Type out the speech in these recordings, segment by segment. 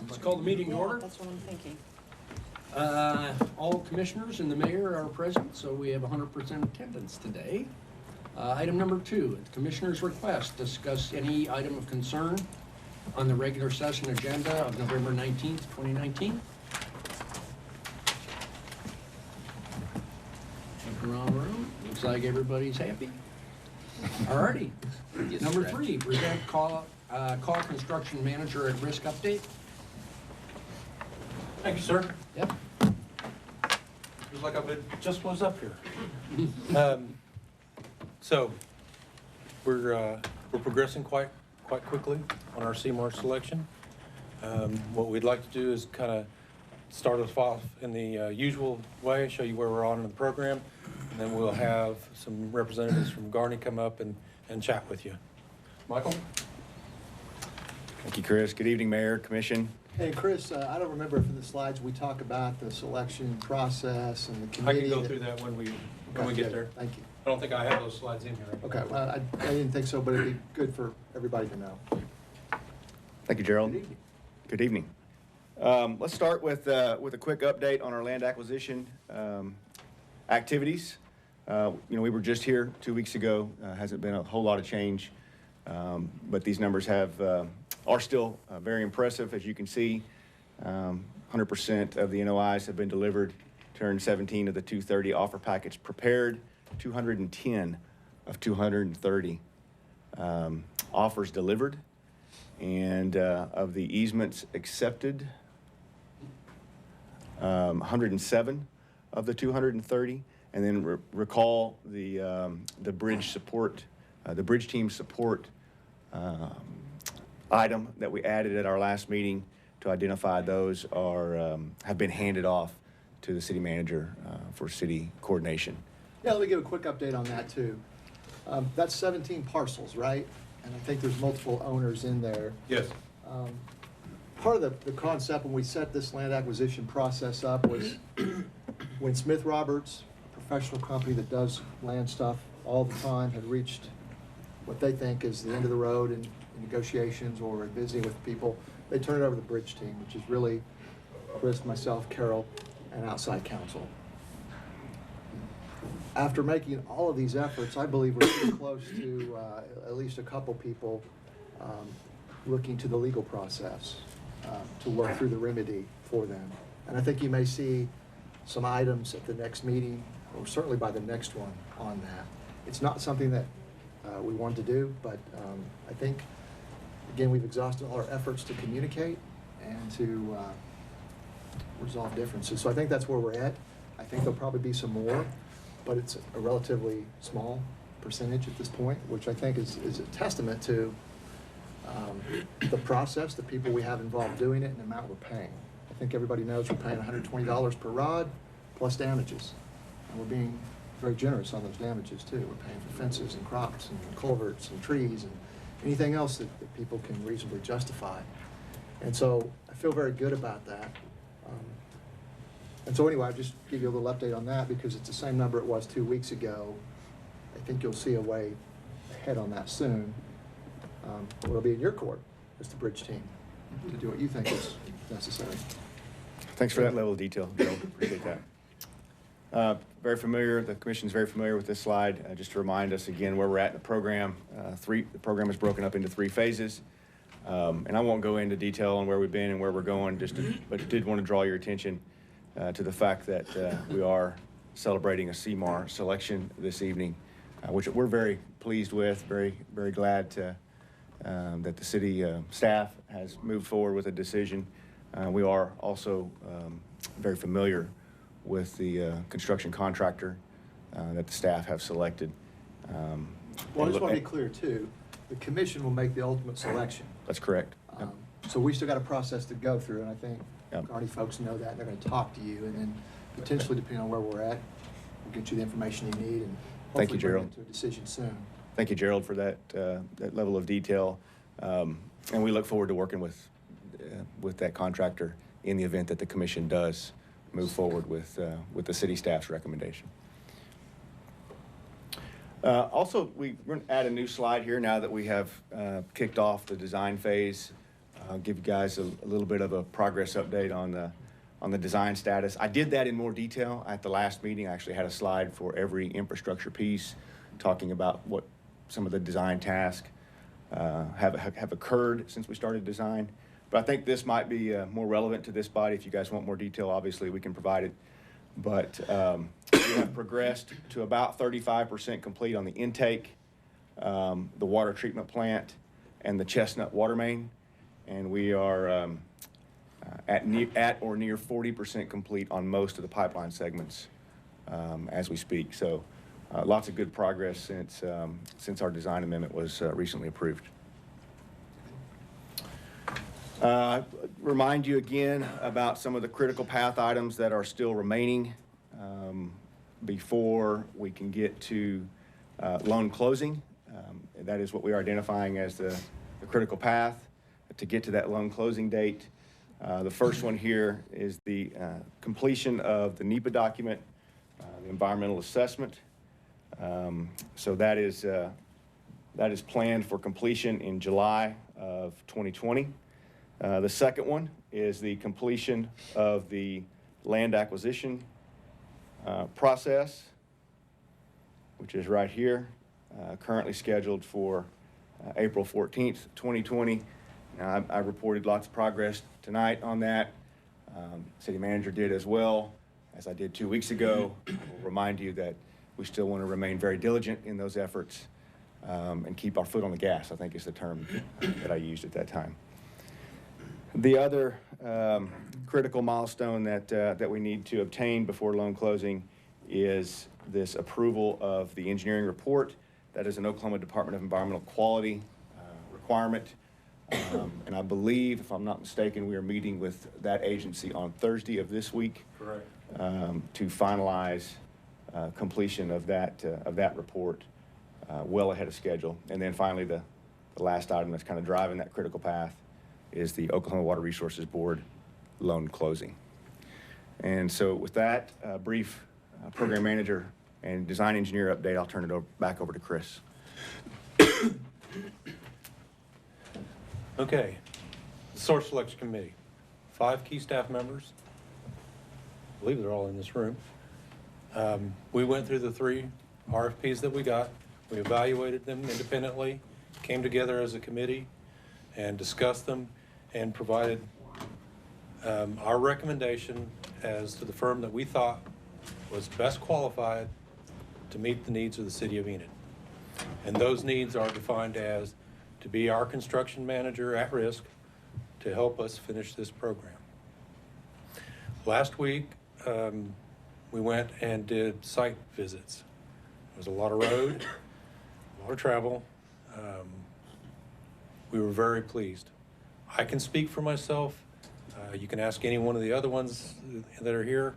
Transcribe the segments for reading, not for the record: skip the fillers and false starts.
Let's call the meeting to order. That's what I'm thinking. All commissioners and the mayor are present, so we have 100% attendance today. Item number 2, the commissioner's request, discuss any item of concern on the regular session agenda of November 19th, 2019. Looking around the room, looks like everybody's happy. Alrighty. Number 3, present call construction manager at risk update. Thank you, sir. Yep. Feels like I just was up here. So we're progressing quite quickly on our CMAR selection. What we'd like to do is kind of start us off in the usual way, show you where we're on in the program, and then we'll have some representatives from Garney come up and chat with you. Michael? Thank you, Chris. Good evening, Mayor, Commission. Hey, Chris, I don't remember if in the slides we talk about the selection process and the I committee. can go through that when we get there. Thank you. I don't think I have those slides in here. Okay, well, I didn't think so, but it'd be good for everybody to know. Thank you, Gerald. Good evening. Good evening. Let's start with a quick update on our land acquisition activities. We were just here 2 weeks ago. Hasn't been a whole lot of change, but these numbers are still very impressive. As you can see, 100% of the NOIs have been delivered. 217 of the 230 offer package prepared. 210 of 230 offers delivered, and of the easements accepted, 107 of the 230. And then recall the bridge support, the bridge team support item that we added at our last meeting to identify those have been handed off to the city manager for city coordination. Yeah, let me give a quick update on that too. That's 17 parcels, right? And I think there's multiple owners in there. Yes. Part of the concept when we set this land acquisition process up was when Smith Roberts, a professional company that does land stuff all the time, had reached what they think is the end of the road in negotiations or visiting with people, they turn it over to the bridge team, which is really Chris, myself, Carol, and outside counsel. After making all of these efforts, I believe we're pretty close to at least a couple people looking to the legal process to work through the remedy for them. And I think you may see some items at the next meeting, or certainly by the next one, on that. It's not something that we wanted to do, but I think, again, we've exhausted all our efforts to communicate and to resolve differences. So I think that's where we're at. I think there'll probably be some more, but it's a relatively small percentage at this point, which I think is a testament to the process, the people we have involved doing it, and the amount we're paying. I think everybody knows we're paying $120 per rod plus damages. And we're being very generous on those damages too. We're paying for fences and crops and culverts and trees and anything else that people can reasonably justify. And so I feel very good about that. And so anyway, I'll just give you a little update on that because it's the same number it was 2 weeks ago. I think you'll see a way ahead on that soon. It'll be in your court as the bridge team to do what you think is necessary. Thanks for that level of detail, Gerald. Appreciate that. Very familiar, the commission's very familiar with this slide. Just to remind us again where we're at in the program. The program is broken up into 3 phases. And I won't go into detail on where we've been and where we're going, but did want to draw your attention to the fact that we are celebrating a CMAR selection this evening, which we're very pleased with, very glad that the city staff has moved forward with a decision. We are also very familiar with the construction contractor that the staff have selected. Well, I just want to be clear too, the commission will make the ultimate selection. That's correct. So we still got a process to go through, and I think Yep. Garney folks know that, and they're going to talk to you, and then potentially, depending on where we're at, we'll get you the information you need, and Thank you, hopefully bring Gerald. it to a decision soon. Thank you, Gerald, for that level of detail. And we look forward to working with that contractor in the event that the commission does move forward with the city staff's recommendation. Also, we're going to add a new slide here now that we have kicked off the design phase I'll give you guys a little bit of a progress update on the design status. I did that in more detail at the last meeting. I actually had a slide for every infrastructure piece talking about what some of the design tasks have occurred since we started design. But I think this might be more relevant to this body. If you guys want more detail, obviously we can provide it. But we have progressed to about 35% complete on the intake, the water treatment plant, and the Chestnut water main. And we are at or near 40% complete on most of the pipeline segments as we speak. So lots of good progress since our design amendment was recently approved. Remind you again about some of the critical path items that are still remaining before we can get to loan closing. That is what we are identifying as the critical path to get to that loan closing date. The first one here is the completion of the NEPA document, the environmental assessment. So that is planned for completion in July of 2020. The second one is the completion of the land acquisition process, which is right here, currently scheduled for April 14th, 2020. Now, I reported lots of progress tonight on that. City manager did as well, as I did 2 weeks ago. I will remind you that we still want to remain very diligent in those efforts and keep our foot on the gas, I think is the term that I used at that time. The other critical milestone that we need to obtain before loan closing is this approval of the engineering report. That is an Oklahoma Department of Environmental Quality requirement. And I believe, if I'm not mistaken, we are meeting with that agency on Thursday of this week. Correct. To finalize completion of that report well ahead of schedule. And then finally, the last item that's kind of driving that critical path is the Oklahoma Water Resources Board loan closing. And so with that brief program manager and design engineer update, I'll turn it back over to Chris. Okay, the source selection committee, 5 key staff members. I believe they're all in this room. We went through the 3 RFPs that we got. We evaluated them independently, came together as a committee and discussed them and provided our recommendation as to the firm that we thought was best qualified to meet the needs of the city of Enid. And those needs are defined as to be our construction manager at risk to help us finish this program. Last week, we went and did site visits. There was a lot of road, a lot of travel. We were very pleased. I can speak for myself. You can ask any one of the other ones that are here.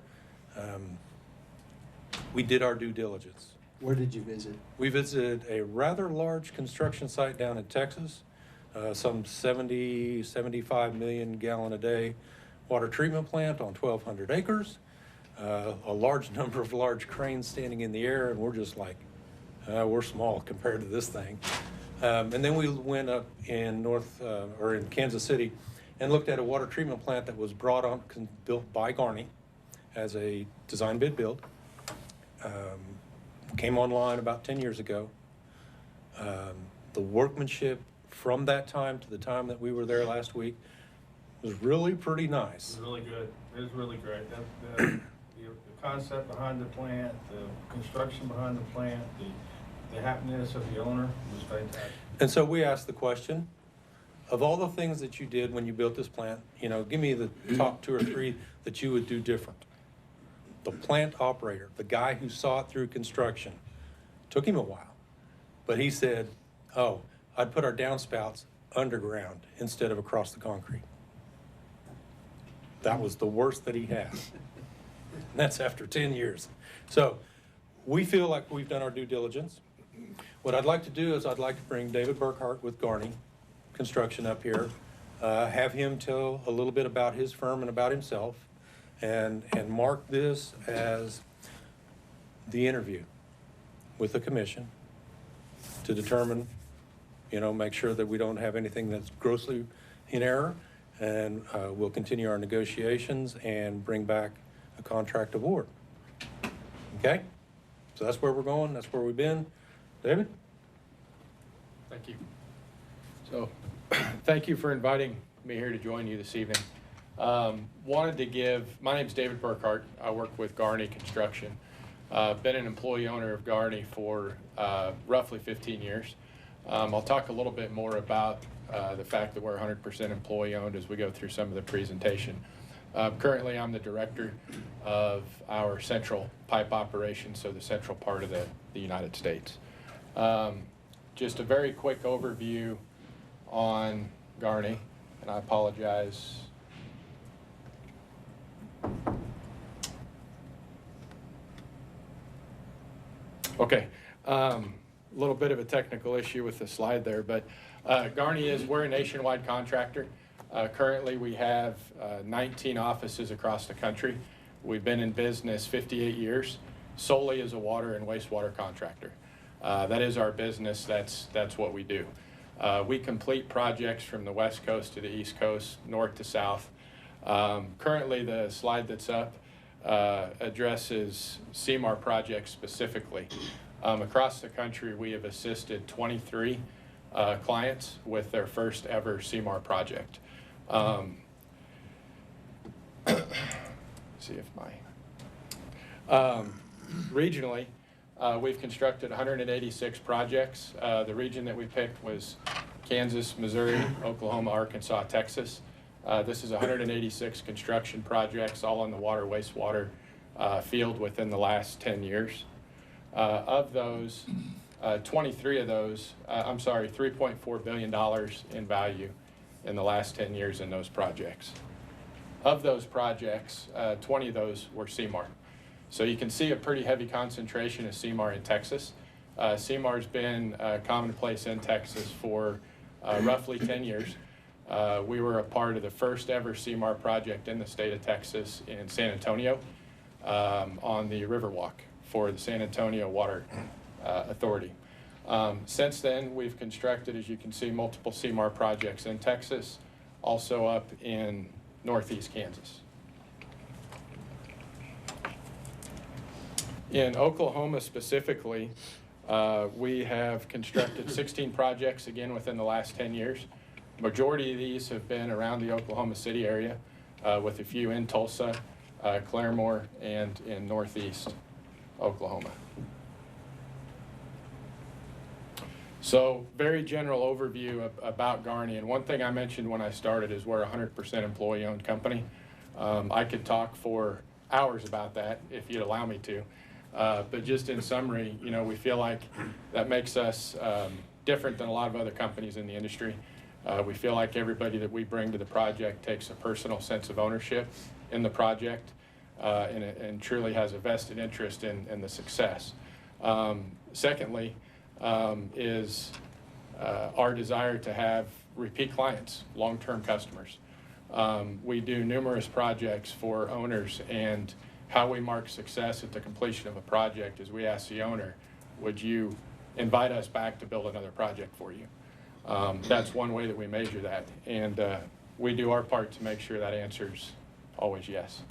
We did our due diligence. Where did you visit? We visited a rather large construction site down in Texas, some 75 million gallon a day water treatment plant on 1,200 acres, a large number of large cranes standing in the air, and we're just like, we're small compared to this thing. And then we went up in in Kansas City and looked at a water treatment plant that was built by Garney as a design bid build. Came online about 10 years ago. The workmanship from that time to the time that we were there last week was really pretty nice. It was really good. It was really great. The concept behind the plant, the construction behind the plant, the happiness of the owner was fantastic. And so we asked the question, of all the things that you did when you built this plant, give me the top 2 or 3 that you would do different. The plant operator, the guy who saw it through construction, took him a while, but he said, oh, I'd put our downspouts underground instead of across the concrete. That was the worst that he had. And that's after 10 years. So we feel like we've done our due diligence. What I'd like to do is I'd like to bring David Burkhart with Garney Construction up here, have him tell a little bit about his firm and about himself, and mark this as the interview with the commission to determine, make sure that we don't have anything that's grossly in error, and we'll continue our negotiations and bring back a contract award. Okay? So that's where we're going, that's where we've been. David? Thank you. So, thank you for inviting me here to join you this evening. Wanted to give, my name's David Burkhart. I work with Garney Construction. Been an employee owner of Garney for roughly 15 years. I'll talk a little bit more about the fact that we're 100% employee owned as we go through some of the presentation. Currently, I'm the director of our central pipe operation, so the central part of the United States. Just a very quick overview on Garney, and I apologize. Okay, a little bit of a technical issue with the slide there, but Garney we're a nationwide contractor. Currently, we have 19 offices across the country. We've been in business 58 years, solely as a water and wastewater contractor. That is our business, that's what we do. We complete projects from the West Coast to the East Coast, north to south. Currently, the slide that's up addresses CMAR projects specifically. Across the country, we have assisted 23 clients with their first ever CMAR project. See if my regionally, we've constructed 186 projects. The region that we picked was Kansas, Missouri, Oklahoma, Arkansas, Texas. This is 186 construction projects, all in the water, wastewater field within the last 10 years. Of those, 23 of those, $3.4 billion in value in the last 10 years in those projects. Of those projects, 20 of those were CMAR. So you can see a pretty heavy concentration of CMAR in Texas. CMAR's been commonplace in Texas for roughly 10 years. We were a part of the first ever CMAR project in the state of Texas in San Antonio on the Riverwalk for the San Antonio Water Authority. Since then, we've constructed, as you can see, multiple CMAR projects in Texas, also up in northeast Kansas. In Oklahoma specifically, we have constructed 16 projects, again, within the last 10 years. Majority of these have been around the Oklahoma City area, with a few in Tulsa, Claremore, and in northeast Oklahoma. So, very general overview about Garney. And one thing I mentioned when I started is we're a 100% employee-owned company. I could talk for hours about that if you'd allow me to. But just in summary, you know, we feel like that makes us different than a lot of other companies in the industry. We feel like everybody that we bring to the project takes a personal sense of ownership in the project and truly has a vested interest in the success. Secondly, is our desire to have repeat clients, long-term customers. We do numerous projects for owners, and how we mark success at the completion of a project is we ask the owner, would you invite us back to build another project for you? That's one way that we measure that, and we do our part to make sure that answer's always yes.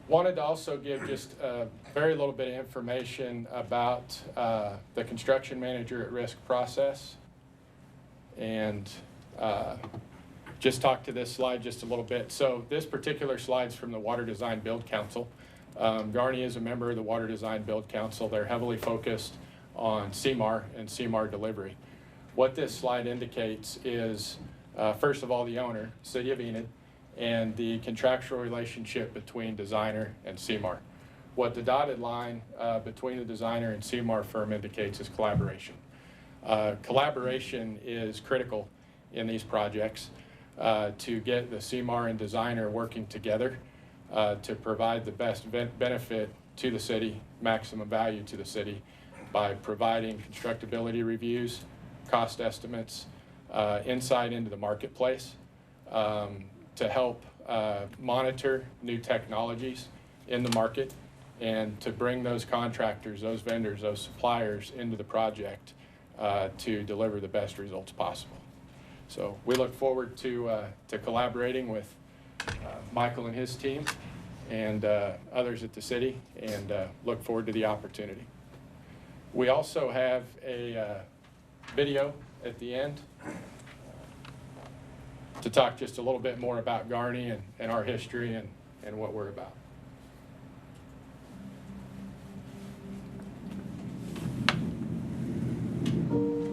Wanted to also give just a very little bit of information about the construction manager at risk process, and just talk to this slide just a little bit. So this particular slide's from the Water Design Build Council. Garney is a member of the Water Design Build Council. They're heavily focused on CMAR and CMAR delivery. What this slide indicates is, first of all, the owner, City of Enid, and the contractual relationship between designer and CMAR. What the dotted line between the designer and CMAR firm indicates is collaboration. Collaboration is critical in these projects to get the CMAR and designer working together to provide the best benefit to the city, maximum value to the city, by providing constructability reviews, cost estimates, insight into the marketplace, to help monitor new technologies in the market, and to bring those contractors, those vendors, those suppliers into the project to deliver the best results possible. So we look forward to collaborating with Michael and his team and others at the city, and look forward to the opportunity. We also have a video at the end to talk just a little bit more about Garney and our history and what we're about.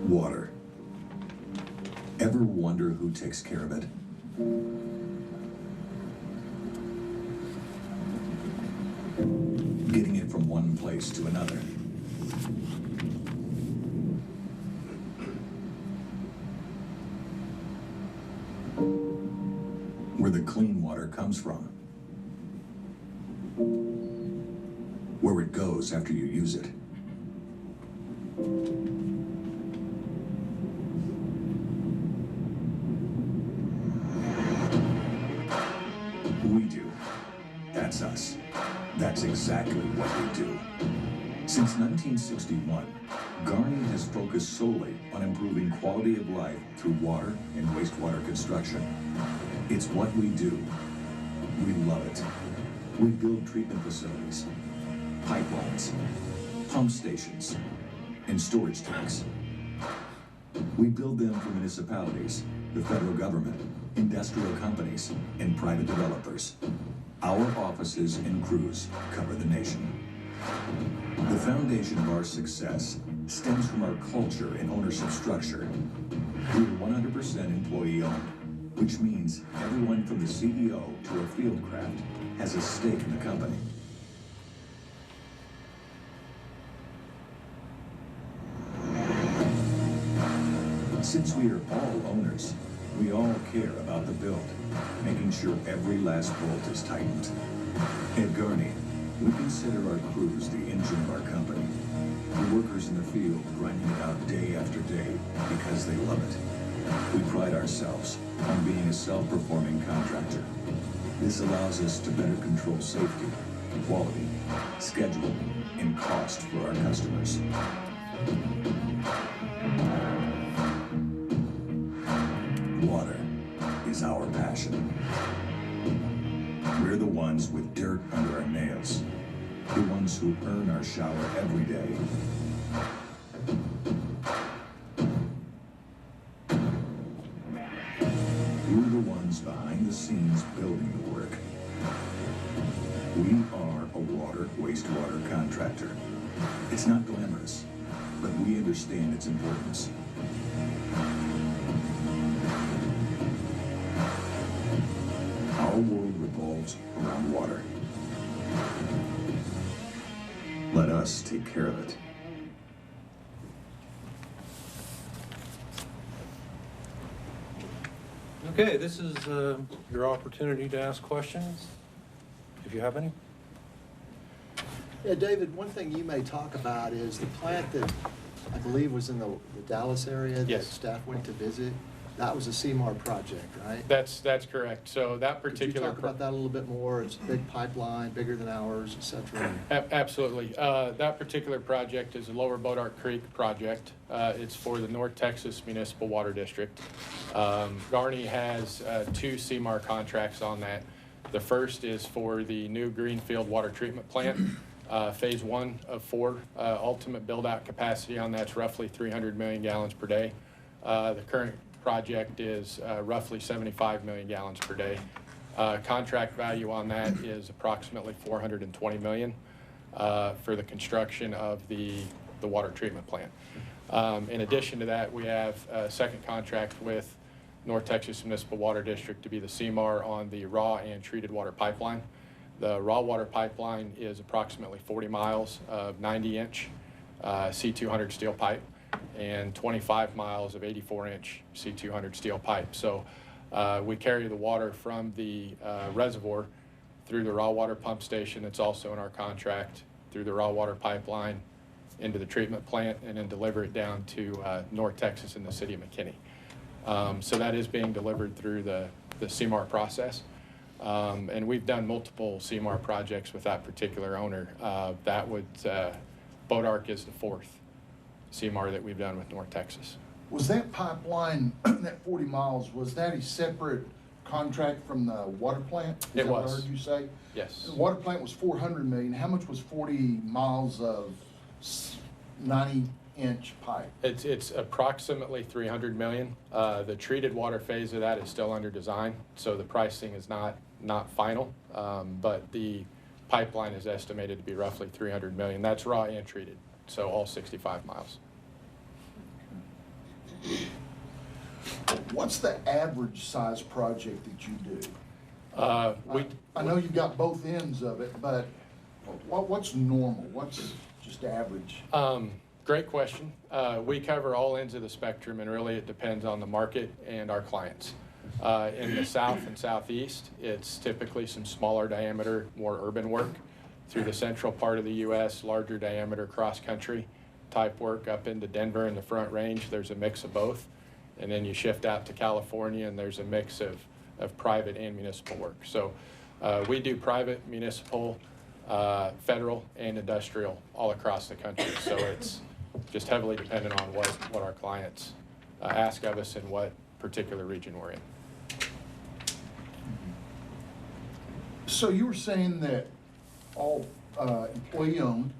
Water. Ever wonder who takes care of it? Getting it from one place to another. Where the clean water comes from. Where it goes after you use it. We do. That's us. That's exactly what we do. Since 1961, Garney has focused solely on improving quality of life through water and wastewater construction. It's what we do. We love it. We build treatment facilities, pipelines, pump stations, and storage tanks. We build them for municipalities, the federal government, industrial companies, and private developers. Our offices and crews cover the nation. The foundation of our success stems from our culture and ownership structure. We're 100% employee-owned, which means everyone from the CEO to a field craft has a stake in the company. Since we are all owners, we all care about the build, making sure every last bolt is tightened. At Garney, we consider our crews the engine of our company. The workers in the field grinding it out day after day because they love it. We pride ourselves on being a self-performing contractor. This allows us to better control safety, quality, schedule, and cost for our customers. Water is our passion. We're the ones with dirt under our nails, the ones who earn our shower every day. We're the ones behind the scenes building the work. We are a water, wastewater contractor. It's not glamorous, but we understand its importance. Our world revolves around water. Let us take care of it. Okay, this is your opportunity to ask questions, if you have any. Yeah, David, one thing you may talk about is the plant that I believe was in the Dallas area that Yes. staff went to visit. That was a CMAR project, right? That's correct. So that Could you particular. talk about that a little bit more? It's a big pipeline, bigger than ours, et cetera. Absolutely. That particular project is a Lower Bodart Creek project. It's for the North Texas Municipal Water District. Garney has 2 CMAR contracts on that. The first is for the new Greenfield Water Treatment Plant. Phase 1 of 4. Ultimate build-out capacity on that's roughly 300 million gallons per day. The current project is roughly 75 million gallons per day. Contract value on that is approximately $420 million for the construction of the water treatment plant. In addition to that, we have a second contract with North Texas Municipal Water District to be the CMAR on the raw and treated water pipeline. The raw water pipeline is approximately 40 miles of 90-inch C200 steel pipe and 25 miles of 84-inch C200 steel pipe. So we carry the water from the reservoir through the raw water pump station that's also in our contract, through the raw water pipeline into the treatment plant, and then deliver it down to North Texas in the city of McKinney. So that is being delivered through the CMAR process. And we've done multiple CMAR projects with that particular owner. Bodark is the 4th CMAR that we've done with North Texas. Was that pipeline, that 40 miles, was that a separate contract from the water plant? Is It that what I was. heard you say? Yes. The water plant was 400 million. How much was 40 miles of 90-inch pipe? It's approximately 300 million. The treated water phase of that is still under design, so the pricing is not final. But the pipeline is estimated to be roughly 300 million. That's raw and treated, so all 65 miles. What's the average size project that you do? We I know you've got both ends of it, but what's normal? What's just average? Great question. We cover all ends of the spectrum, and really it depends on the market and our clients. In the south and southeast, it's typically some smaller diameter, more urban work. Through the central part of the U.S., larger diameter cross-country type work up into Denver and the Front Range. There's a mix of both. And then you shift out to California, and there's a mix of private and municipal work. So we do private, municipal, federal, and industrial all across the country. So it's just heavily dependent on what our clients ask of us and what particular region we're in. So you were saying that all employee-owned,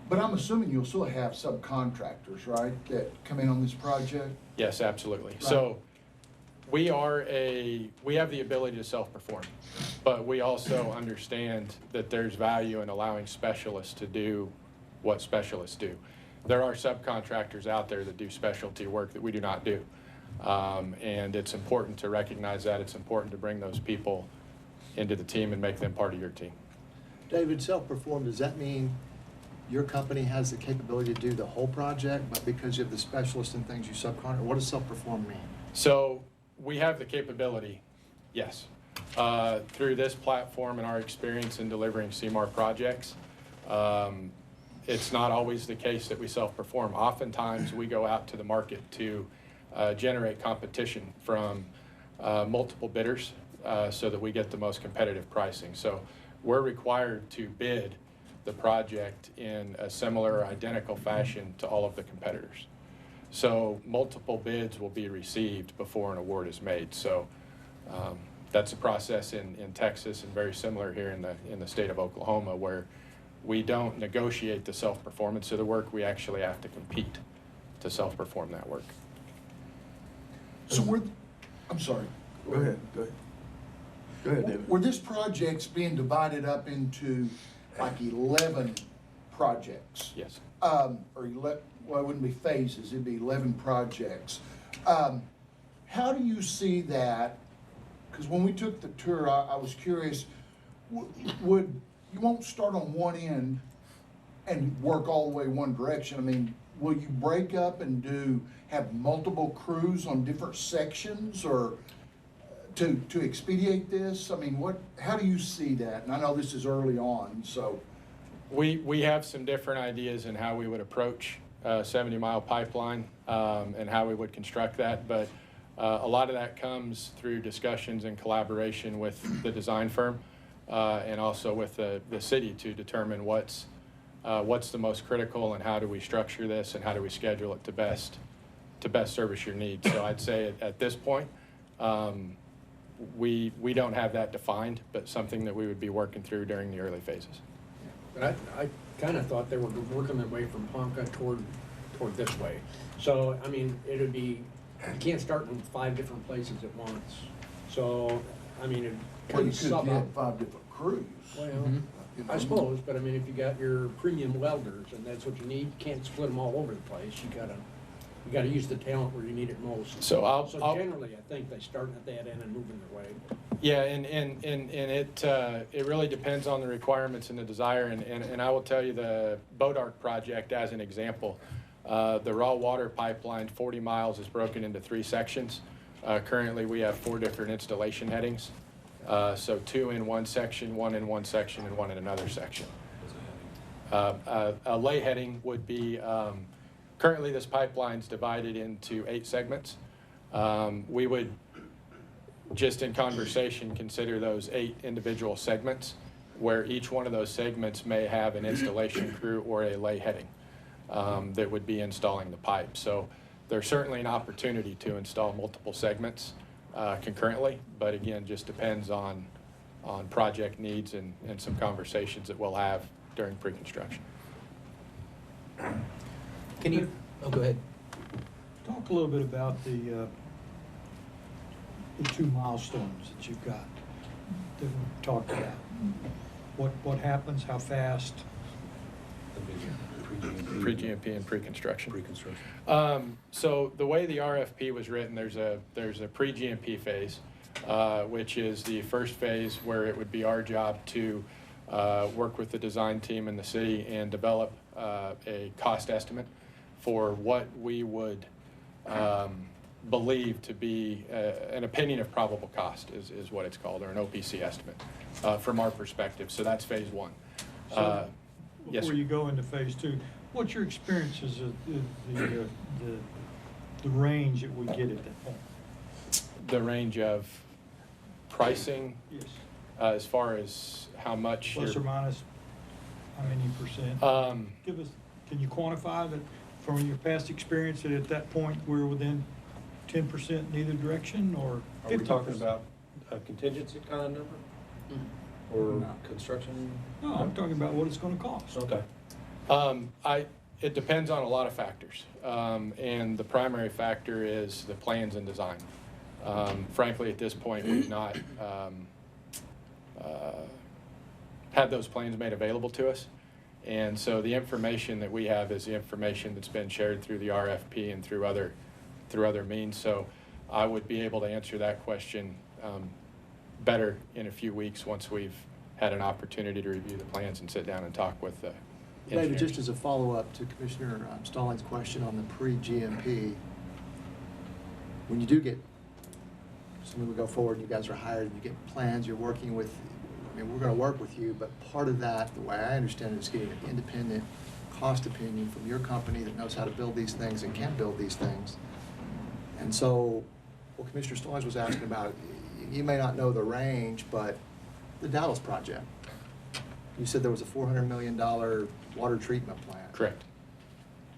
but I'm assuming you'll still have subcontractors, right, that come in on this project? Yes, absolutely. Right. So we have the ability to self-perform, but we also understand that there's value in allowing specialists to do what specialists do. There are subcontractors out there that do specialty work that we do not do. And it's important to recognize that. It's important to bring those people into the team and make them part of your team. David, self-perform, does that mean your company has the capability to do the whole project, but because you have the specialist and things you subcontract? What does self-perform mean? So we have the capability, yes. Through this platform and our experience in delivering CMAR projects, it's not always the case that we self-perform. Oftentimes we go out to the market to generate competition from multiple bidders so that we get the most competitive pricing. So we're required to bid the project in a similar or identical fashion to all of the competitors. So multiple bids will be received before an award is made. So that's a process in Texas and very similar here in the state of Oklahoma, where we don't negotiate the self-performance of the work. We actually have to compete to self-perform that work. So I'm sorry. Go ahead, David. Were this projects being divided up into like 11 projects? Yes. Or well, it wouldn't be phases, it'd be 11 projects. How do you see that? Because when we took the tour, I was curious, would you won't start on one end and work all the way one direction? I mean, will you break up and have multiple crews on different sections, or to expedite this? I mean, how do you see that? And I know this is early on, so. We have some different ideas in how we would approach a 70-mile pipeline and how we would construct that, but a lot of that comes through discussions and collaboration with the design firm and also with the city to determine what's the most critical and how do we structure this and how do we schedule it to best service your needs. So I'd say at this point, we don't have that defined, but something that we would be working through during the early phases. But I kind of thought they were working their way from Ponca toward this way. So, I mean, it would be, you can't start in 5 different places at once. So, I mean, it Well, kind you of could sub get out. 5 different crews. Well, You know? I suppose, but I mean, if you got your premium welders and that's what you need, you can't split them all over the place. You gotta use the talent where you need it most. So I'll generally, I think they start at that end and moving their way. Yeah, and it really depends on the requirements and the desire, and I will tell you the Bodark project as an example, the raw water pipeline, 40 miles, is broken into 3 sections. Currently we have 4 different installation headings, so 2 in one section, 1 in one section, and 1 in another section. A lay heading would be, currently this pipeline's divided into 8 segments. We would, just in conversation, consider those 8 individual segments, where each one of those segments may have an installation crew or a lay heading that would be installing the pipe. So there's certainly an opportunity to install multiple segments concurrently, but again, just depends on project needs and some conversations that we'll have during pre-construction. Can you, oh, go ahead. Talk a little bit about the 2 milestones that you've got that we talked about. What happens, how fast? Pre-GMP and pre-construction. Pre-construction. So the way the RFP was written, there's a pre-GMP phase, which is the first phase where it would be our job to work with the design team in the city and develop a cost estimate for what we would believe to be an opinion of probable cost is what it's called, or an OPC estimate from our perspective. So that's phase 1. So Yes, before sir. you go into phase 2, what's your experiences of the range that we get at that point? The range of pricing Yes. as far as how much Plus or you're, minus, how many percent? Give us, can you quantify that from your past experience that at that point we're within 10% in either direction, or Are we 50%? talking about a contingency kind of number? Or construction? No, I'm talking about what it's gonna cost. Okay. it depends on a lot of factors. And the primary factor is the plans and design. Frankly, at this point, we've not had those plans made available to us. And so the information that we have is the information that's been shared through the RFP and through other means. So I would be able to answer that question better in a few weeks once we've had an opportunity to review the plans and sit down and talk with the engineers. David, just as a follow-up to Commissioner Stallings' question on the pre-GMP, when you do get, assuming we go forward and you guys are hired and you get plans, you're working with, I mean, we're gonna work with you, but part of that, the way I understand it, is getting an independent cost opinion from your company that knows how to build these things and can build these things. And so, what Commissioner Stallings was asking about, you may not know the range, but the Dallas project, you said there was a $400 million water treatment plant. Correct.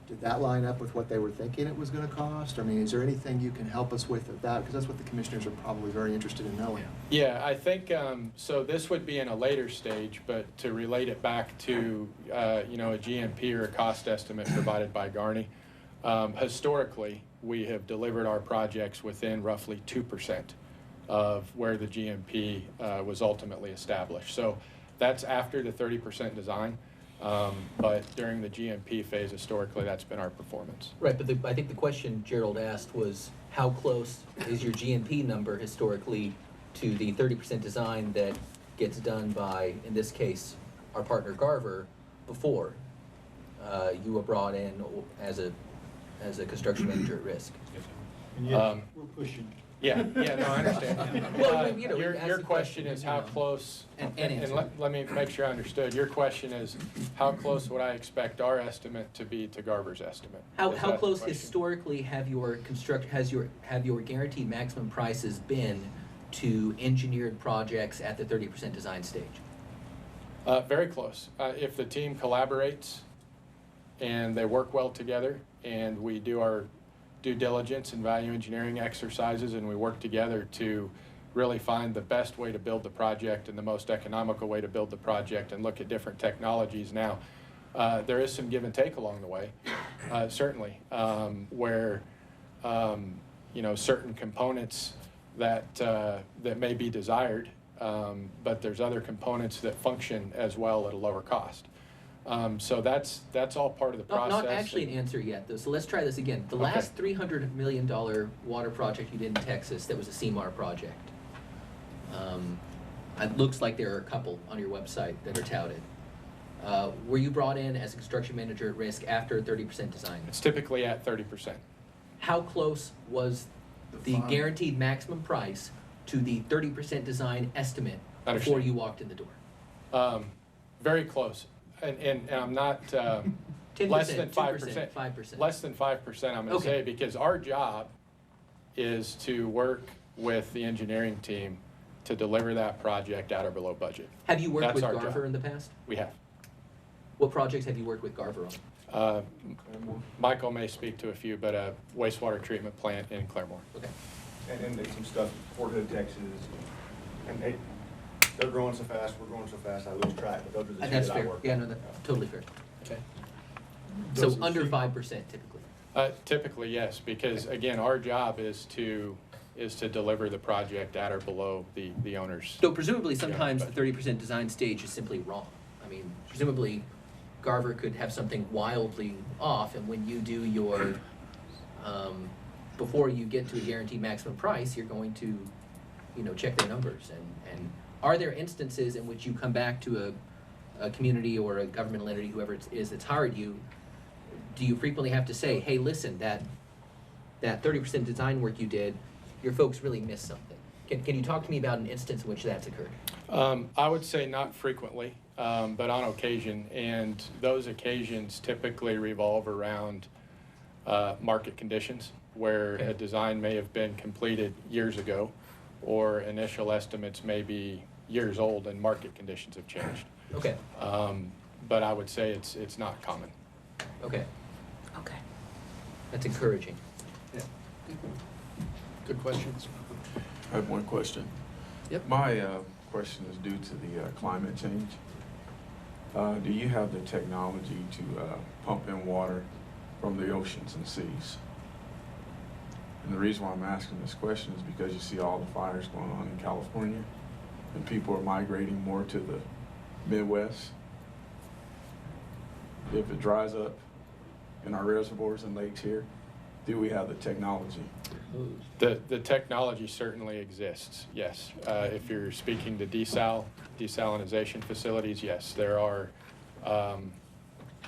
Did that line up with what they were thinking it was gonna cost? I mean, is there anything you can help us with that? Because that's what the commissioners are probably very interested in knowing. Yeah, I think, so this would be in a later stage, but to relate it back to, a GMP or a cost estimate provided by Garney, historically, we have delivered our projects within roughly 2% of where the GMP was ultimately established. So that's after the 30% design, but during the GMP phase, historically, that's been our performance. Right, but I think the question Gerald asked was, how close is your GMP number historically to the 30% design that gets done by, in this case, our partner Garver, before you were brought in as a construction manager at risk? And yes, we're pushing. Yeah, no, I understand. Well, I mean, you know, Your ask the question question, is how you know, close, and and answer. let me make sure I understood. Your question is, how close would I expect our estimate to be to Garver's estimate? How Is that the close question? historically have your have your guaranteed maximum prices been to engineered projects at the 30% design stage? Very close. If the team collaborates and they work well together and we do our due diligence and value engineering exercises and we work together to really find the best way to build the project and the most economical way to build the project and look at different technologies. Now, there is some give and take along the way, certainly, where certain components that may be desired, but there's other components that function as well at a lower cost. So that's all part of the process. Not actually an answer yet, though. So let's try this again. The last $300 million water project you did in Texas, that was a CMAR project. It looks like there are a couple on your website that are touted. Were you brought in as a construction manager at risk after 30% design? It's typically at 30%. How close was the guaranteed maximum price to the 30% design estimate before Understand. you walked in the door? Very close. And I'm not 10%, less than 2%, 5%. 5%. Less than 5%, I'm going to Okay. say, because our job is to work with the engineering team to deliver that project at or below budget. Have you worked That's with our Garver job. in the past? We have. What projects have you worked with Garver Michael may speak to a few, but a wastewater treatment plant in Claremore. Okay. And there's some stuff, Fort Hood, Texas, and they're growing so fast, we're growing so fast, I lose track, but those are the And two that's that I fair. work Yeah, on. no, that's totally fair. Okay. Does So it under seem- 5% typically. Typically, yes, because again, our job is to deliver the project at or below the owner's. So presumably, sometimes Yeah, the 30% design stage is simply wrong. I mean, presumably, Garver could have something wildly off, and when you do your, before you get to a guaranteed maximum price, you're going to, check their numbers. And are there instances in which you come back to a community or a governmental entity, whoever it is that's hired you, do you frequently have to say, hey, listen, that 30% design work you did, your folks really missed something? Can you talk to me about an instance in which that's occurred? I would say not frequently, but on occasion, and those occasions typically revolve around market conditions, where Okay. a design may have been completed years ago, or initial estimates may be years old and market conditions have changed. Okay, But I would say it's not common. okay. Okay. That's encouraging. Good questions. I have one question. Yep. My question is due to the climate change. Do you have the technology to pump in water from the oceans and seas? And the reason why I'm asking this question is because you see all the fires going on in California, and people are migrating more to the Midwest. If it dries up in our reservoirs and lakes here, do we have the technology? The technology certainly exists, yes. If you're speaking to desalinization facilities, yes, there are.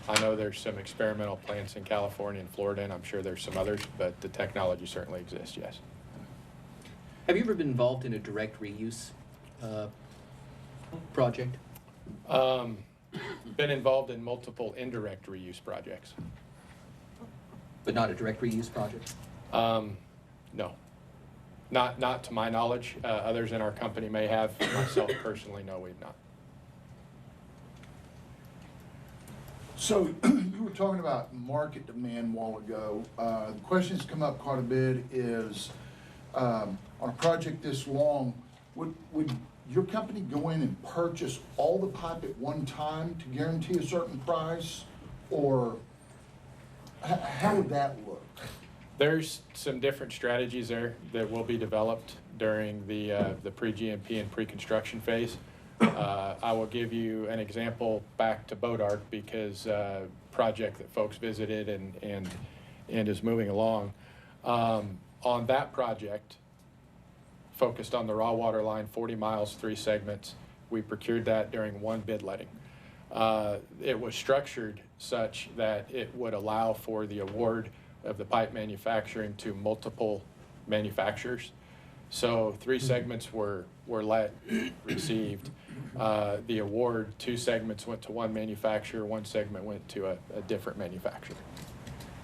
I know there's some experimental plants in California and Florida, and I'm sure there's some others, but the technology certainly exists, yes. Have you ever been involved in a direct reuse project? Been involved in multiple indirect reuse projects. But not a direct reuse project? No, not to my knowledge. Others in our company may have. Myself personally, no, we've not. So you were talking about market demand a while ago. The question that's come up quite a bit is, on a project this long, would your company go in and purchase all the pipe at one time to guarantee a certain price? Or how would that look? There's some different strategies there that will be developed during the pre-GMP and pre-construction phase. I will give you an example back to Bodart, because project that folks visited and is moving along. On that project, focused on the raw water line, 40 miles, 3 segments, we procured that during one bid letting. It was structured such that it would allow for the award of the pipe manufacturing to multiple manufacturers. So 3 segments were received. The award, 2 segments went to one manufacturer, 1 segment went to a different manufacturer.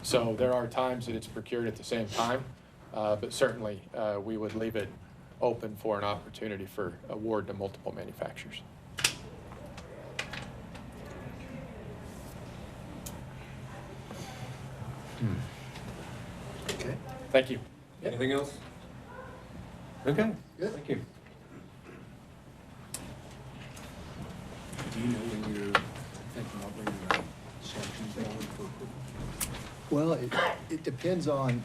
So there are times that it's procured at the same time, but certainly we would leave it open for an opportunity for award to multiple manufacturers. Okay. Thank you. Anything else? Okay, Good. thank you. Do you know when you're thinking about bringing the selections down for approval? Well, it depends on,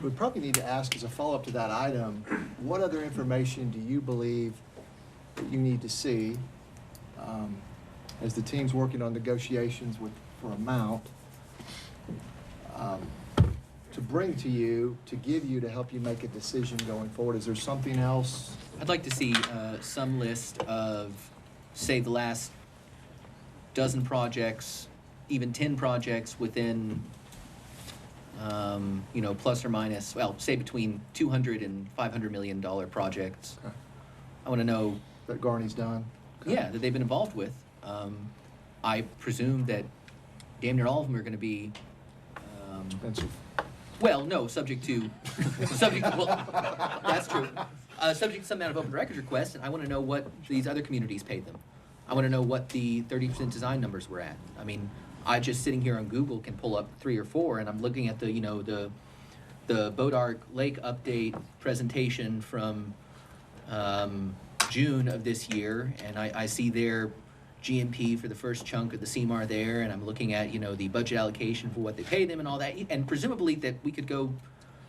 we probably need to ask as a follow-up to that item, what other information do you believe that you need to see as the team's working on negotiations for amount to bring to you, to give you, to help you make a decision going forward? Is there something else? I'd like to see some list of, say, the last dozen projects, even 10 projects within, plus or minus, well, say between $200 and $500 million projects. Okay. I want to know, That Garney's done? yeah, that they've been involved with. I presume that damn near all of them are going to be, Expensive. well, no, subject to, well, that's true. Subject to some amount of open records requests, and I want to know what these other communities paid them. I want to know what the 30% design numbers were at. I mean, I just sitting here on Google can pull up 3 or 4, and I'm looking at the, you know, the Bodark Lake update presentation from June of this year, and I see their GMP for the first chunk of the CMAR there, and I'm looking at, you know, the budget allocation for what they pay them and all that, and presumably that we could go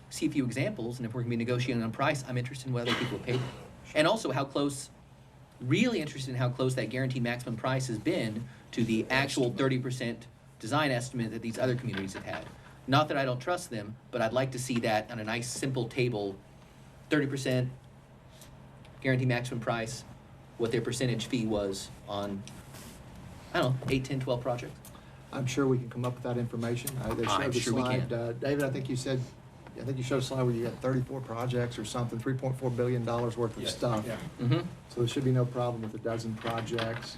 see a few examples, and if we're gonna be negotiating on price, I'm interested in what other people have paid. And also how close, really interested in how close that guaranteed maximum price has been to the actual 30% design estimate that these other communities have had. Not that I don't trust them, but I'd like to see that on a nice simple table, 30% guaranteed maximum price, what their percentage fee was on, I don't know, 8, 10, 12 projects. I'm sure we can come up with that information. They showed I'm the sure we slide. can. David, I think you showed a slide where you had 34 projects or something, $3.4 billion worth of stuff. Yeah. Mm-hmm. So there should be no problem with a dozen projects.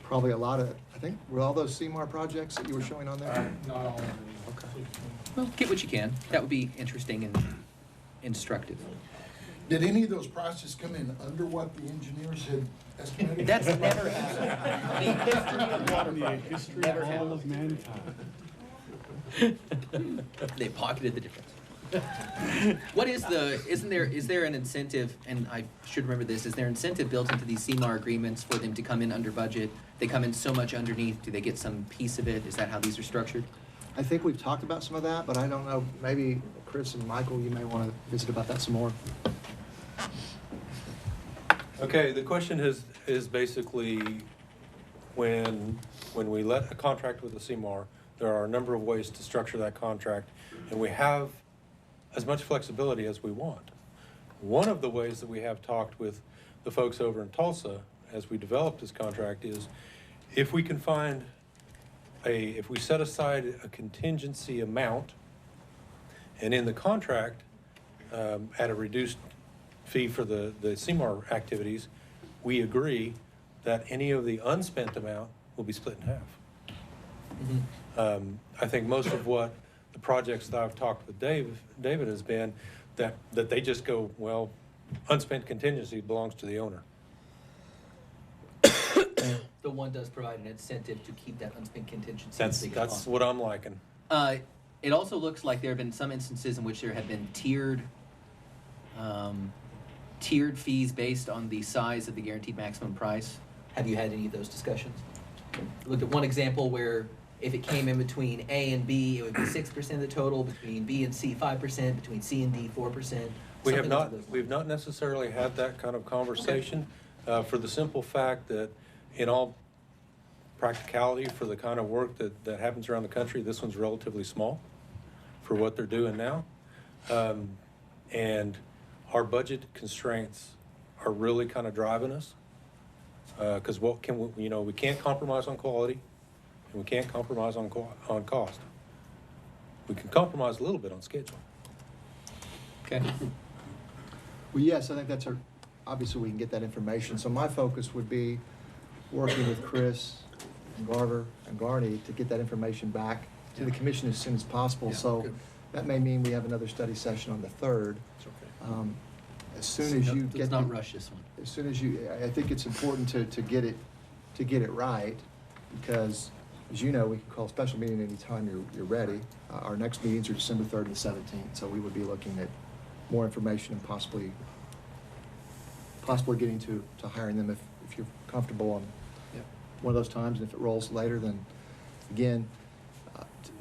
Probably a lot of, I think, were all those CMAR projects that you were showing on there? Not all of them. Okay. Well, get what you can. That would be interesting and instructive. Did any of those prices come in under what the engineers had estimated? That's never happened. The history of waterfront. History Never of all happened. of mankind. They pocketed the difference. What is is there an incentive, and I should remember this, is there incentive built into these CMAR agreements for them to come in under budget? They come in so much underneath, do they get some piece of it? Is that how these are structured? I think we've talked about some of that, but I don't know, maybe Chris and Michael, you may want to visit about that some more. Okay, the question is basically, when we let a contract with the CMAR, there are a number of ways to structure that contract, and we have as much flexibility as we want. One of the ways that we have talked with the folks over in Tulsa as we develop this contract is if we can find if we set aside a contingency amount, and in the contract, at a reduced fee for the CMAR activities, we agree that any of the unspent amount will be split in half. Mm-hmm. I think most of what the projects that I've talked with David has been that they just go, well, unspent contingency belongs to the owner. The one does provide an incentive to keep that unspent contingency. That's what I'm liking. It also looks like there have been some instances in which there have been tiered fees based on the size of the guaranteed maximum price. Have you had any of those discussions? Looked at one example where if it came in between A and B, it would be 6% of the total, between B and C, 5%, between C and D, 4%. We've not necessarily had that kind of conversation, for the simple fact that in all practicality for the kind of work that happens around the country, this one's relatively small for what they're doing now. And our budget constraints are really kind of driving us. Because we can't compromise on quality, and we can't compromise on cost. We can compromise a little bit on schedule. Okay. Well, yes, I think obviously we can get that information. So my focus would be working with Chris and Garver and Garney to get that information back to the commission as soon as possible. Yeah, So good. that may mean we have another study session on the 3rd. It's okay. As soon as you get. Let's not rush this one. As soon as I think it's important to get it right, because, as you know, we can call a special meeting anytime you're ready. Our next meetings are December 3rd and 17th, so we would be looking at more information and possibly getting to hiring them if you're comfortable on one of those times. And if it rolls later, then again,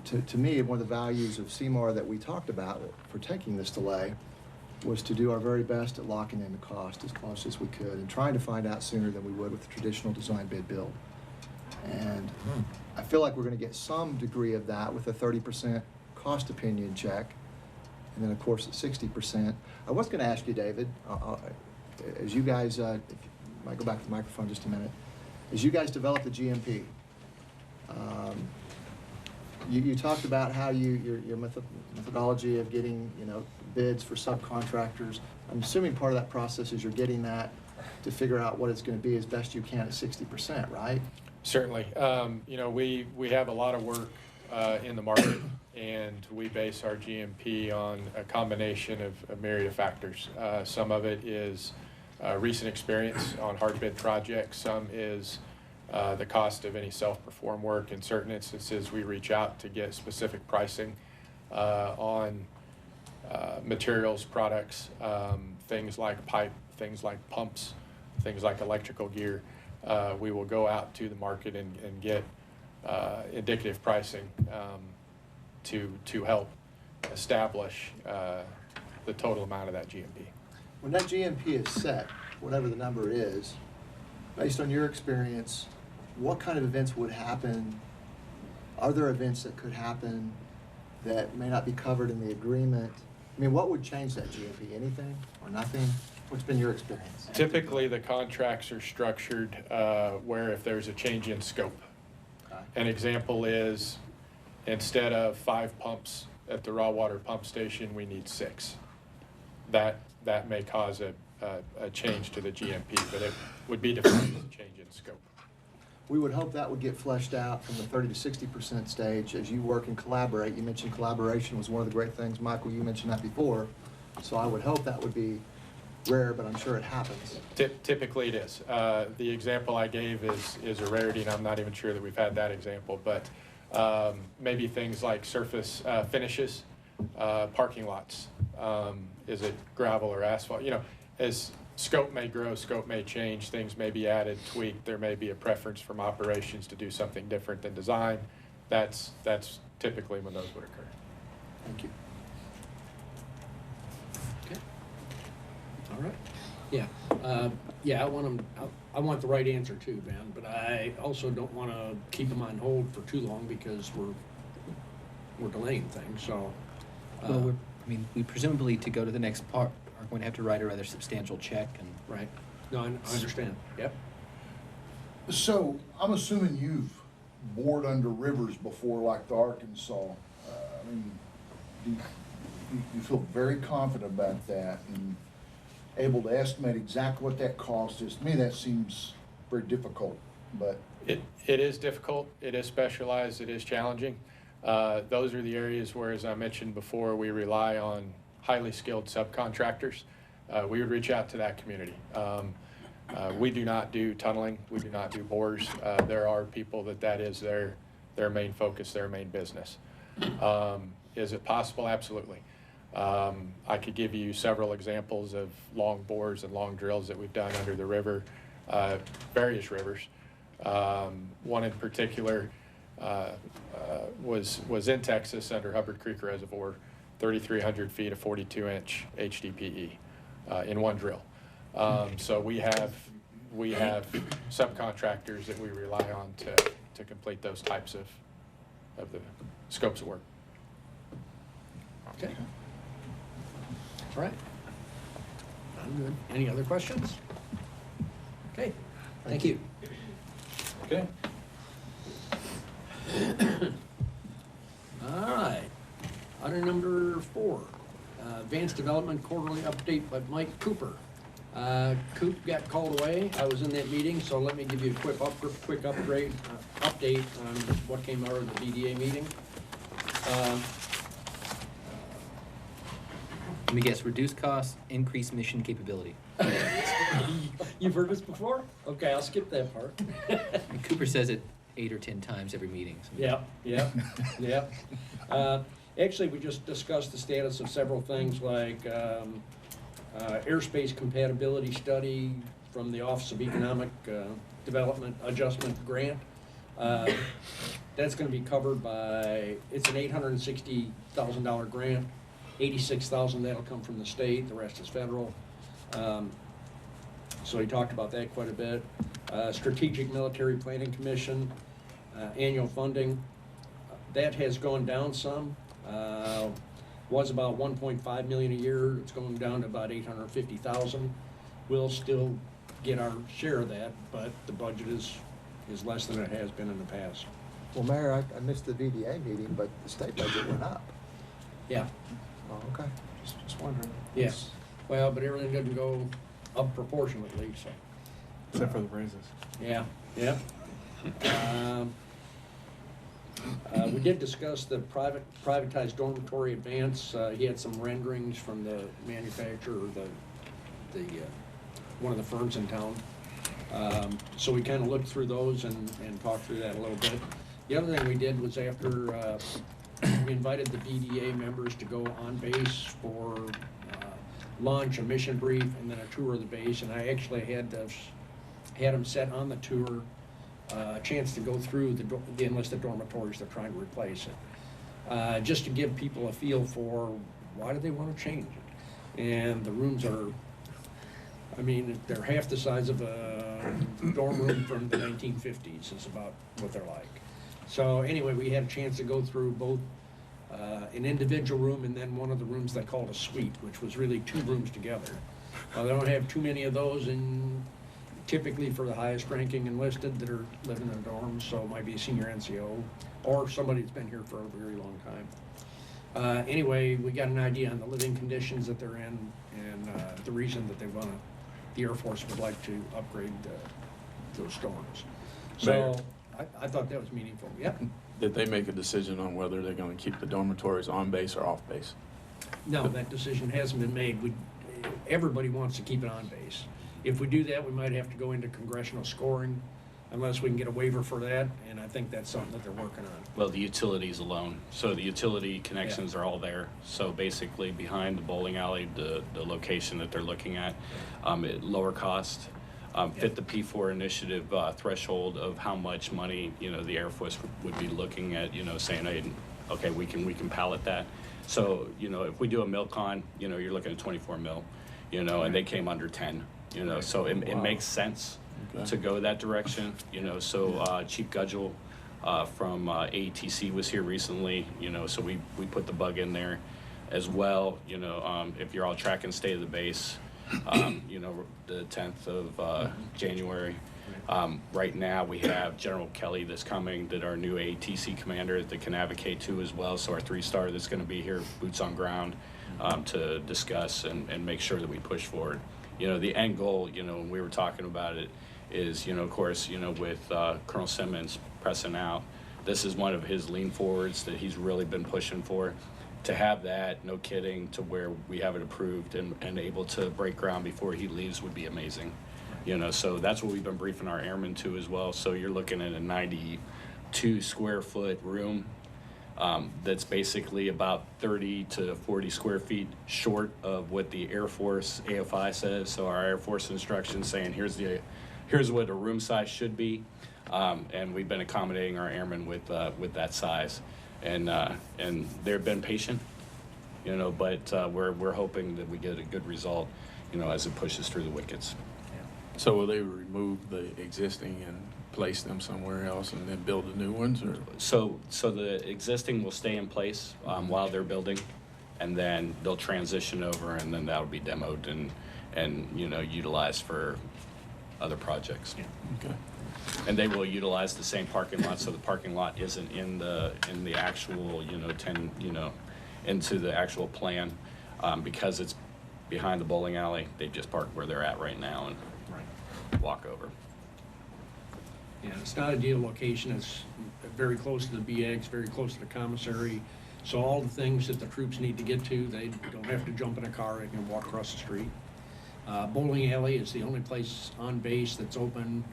to me, one of the values of CMAR that we talked about for taking this delay was to do our very best at locking in the cost as close as we could and trying to find out sooner than we would with the traditional design bid build. And I feel like we're going to get some degree of that with a 30% cost opinion check. And then, of course, at 60%. I was going to ask you, David, as you guys, if you might go back to the microphone just a minute, as you guys develop the GMP, you talked about how your methodology of getting, bids for subcontractors. I'm assuming part of that process is you're getting that to figure out what it's going to be as best you can at 60%, right? Certainly. We have a lot of work in the market, and we base our GMP on a combination of a myriad of factors. Some of it is recent experience on hard bid projects. Some is the cost of any self-perform work. In certain instances, we reach out to get specific pricing on materials, products, things like pipe, things like pumps, things like electrical gear. We will go out to the market and get indicative pricing to help establish the total amount of that GMP. When that GMP is set, whatever the number is, based on your experience, what kind of events would happen? Are there events that could happen that may not be covered in the agreement? I mean, what would change that GMP? Anything or nothing? What's been your experience? Typically, the contracts are structured where if there's a change in scope. An example is, instead of 5 pumps at the raw water pump station, we need 6. That may cause a change to the GMP, but it would be defined as a change in scope. We would hope that would get fleshed out from the 30 to 60% stage as you work and collaborate. You mentioned collaboration was one of the great things. Michael, you mentioned that before. So I would hope that would be rare, but I'm sure it happens. Typically it is. The example I gave is a rarity, and I'm not even sure that we've had that example, but maybe things like surface finishes, parking lots. Is it gravel or asphalt? You know, as scope may grow, scope may change, things may be added, tweaked, there may be a preference from operations to do something different than design. That's typically when those would occur. Thank you. Okay. All right. Yeah. Yeah, I want the right answer too, Ben, but I also don't want to keep them on hold for too long because we're delaying things, so. Well, we presumably, to go to the next part, are going to have to write a rather substantial check and. Right. No, I understand. Yep. So I'm assuming you've bored under rivers before, like the Arkansas. I mean, do you feel very confident about that and able to estimate exactly what that cost is? To me, that seems very difficult, but. It is difficult, it is specialized, it is challenging. Those are the areas where, as I mentioned before, we rely on highly skilled subcontractors. We would reach out to that community. We do not do tunneling, we do not do bores. There are people that is their main focus, their main business. Is it possible? Absolutely. I could give you several examples of long bores and long drills that we've done under the river, various rivers. One in particular was in Texas under Hubbard Creek Reservoir, 3,300 feet of 42-inch HDPE in one drill. So we have subcontractors that we rely on to complete those types of the scopes of work. Okay. All right. I'm good. Any other questions? Okay. Thank you. Okay. All right. Item number 4, Advanced Development Quarterly Update by Mike Cooper. Coop got called away. I was in that meeting, so let me give you a quick update on what came out of the BDA meeting. Let me guess, reduce costs, increase mission capability. You've heard this before? Okay, I'll skip that part. And Cooper says it 8 or 10 times every meeting. So. Yeah. Actually, we just discussed the status of several things like airspace compatibility study from the Office of Economic Development Adjustment Grant. That's going to be covered by, it's an $860,000 grant. 86,000 that'll come from the state, the rest is federal. So he talked about that quite a bit. Strategic Military Planning Commission, annual funding, that has gone down some. Was about 1.5 million a year. It's going down to about 850,000. We'll still get our share of that, but the budget is less than it has been in the past. Well, Mayor, I missed the VDA meeting, but the state budget went up. Yeah. Oh, okay. Just wondering. Yes. Well, but everything doesn't go up proportionately, so. Except for the raises. Yeah. We did discuss the privatized dormitory advance. He had some renderings from the manufacturer, the one of the firms in town. So we kind of looked through those and talked through that a little bit. The other thing we did was after we invited the DDA members to go on base for lunch, a mission brief, and then a tour of the base. And I actually had them set on the tour, a chance to go through the enlisted dormitories they're trying to replace it. Just to give people a feel for why do they want to change it. And the rooms are, I mean, they're half the size of a dorm room from the 1950s is about what they're like. So anyway, we had a chance to go through both an individual room and then one of the rooms they called a suite, which was really two rooms together. They don't have too many of those, and typically for the highest ranking enlisted that are living in dorms, so it might be a senior NCO or somebody that's been here for a very long time. Anyway, we got an idea on the living conditions that they're in and the reason that the Air Force would like to upgrade those dorms. So I thought that was meaningful. Yep. Did they make a decision on whether they're going to keep the dormitories on base or off base? No, that decision hasn't been made. Everybody wants to keep it on base. If we do that, we might have to go into congressional scoring unless we can get a waiver for that, and I think that's something that they're working on. Well, the utilities alone. So the utility connections are all there. So basically behind the bowling alley, the location that they're looking at, at lower cost, fit the P4 initiative threshold of how much money, the Air Force would be looking at, saying, hey, okay, we can pallet that. So, if we do a MilCon, you're looking at 24 mil, and they came under 10, so it makes sense to go that direction, so Chief Gudgel from AETC was here recently, so we put the bug in there as well, if you're all tracking state of the base, the 10th of January. Right now we have General Kelly that's coming, that our new ATC commander that can advocate to as well. So our 3-star that's going to be here, boots on ground, to discuss and make sure that we push forward. The end goal, when we were talking about it, is, of course, with Colonel Simmons pressing out, this is one of his lean forwards that he's really been pushing for. To have that, no kidding, to where we have it approved and able to break ground before he leaves would be amazing. So that's what we've been briefing our airmen to as well. So you're looking at a 92 square foot room that's basically about 30 to 40 square feet short of what the Air Force AFI says. So our Air Force instructions saying here's what a room size should be, and we've been accommodating our airmen with that size. And they've been patient, but we're hoping that we get a good result, as it pushes through the wickets. So will they remove the existing and place them somewhere else and then build the new ones, or? So the existing will stay in place while they're building, and then they'll transition over, and then that'll be demoed and utilized for other projects. Okay. And they will utilize the same parking lot, so the parking lot isn't in the actual, into the actual plan, because it's behind the bowling alley. They just park where they're at right now and walk over. Yeah, it's not a ideal location. It's very close to the BX, very close to the commissary. So all the things that the troops need to get to, they don't have to jump in a car, they can walk across the street. Bowling alley is the only place on base that's open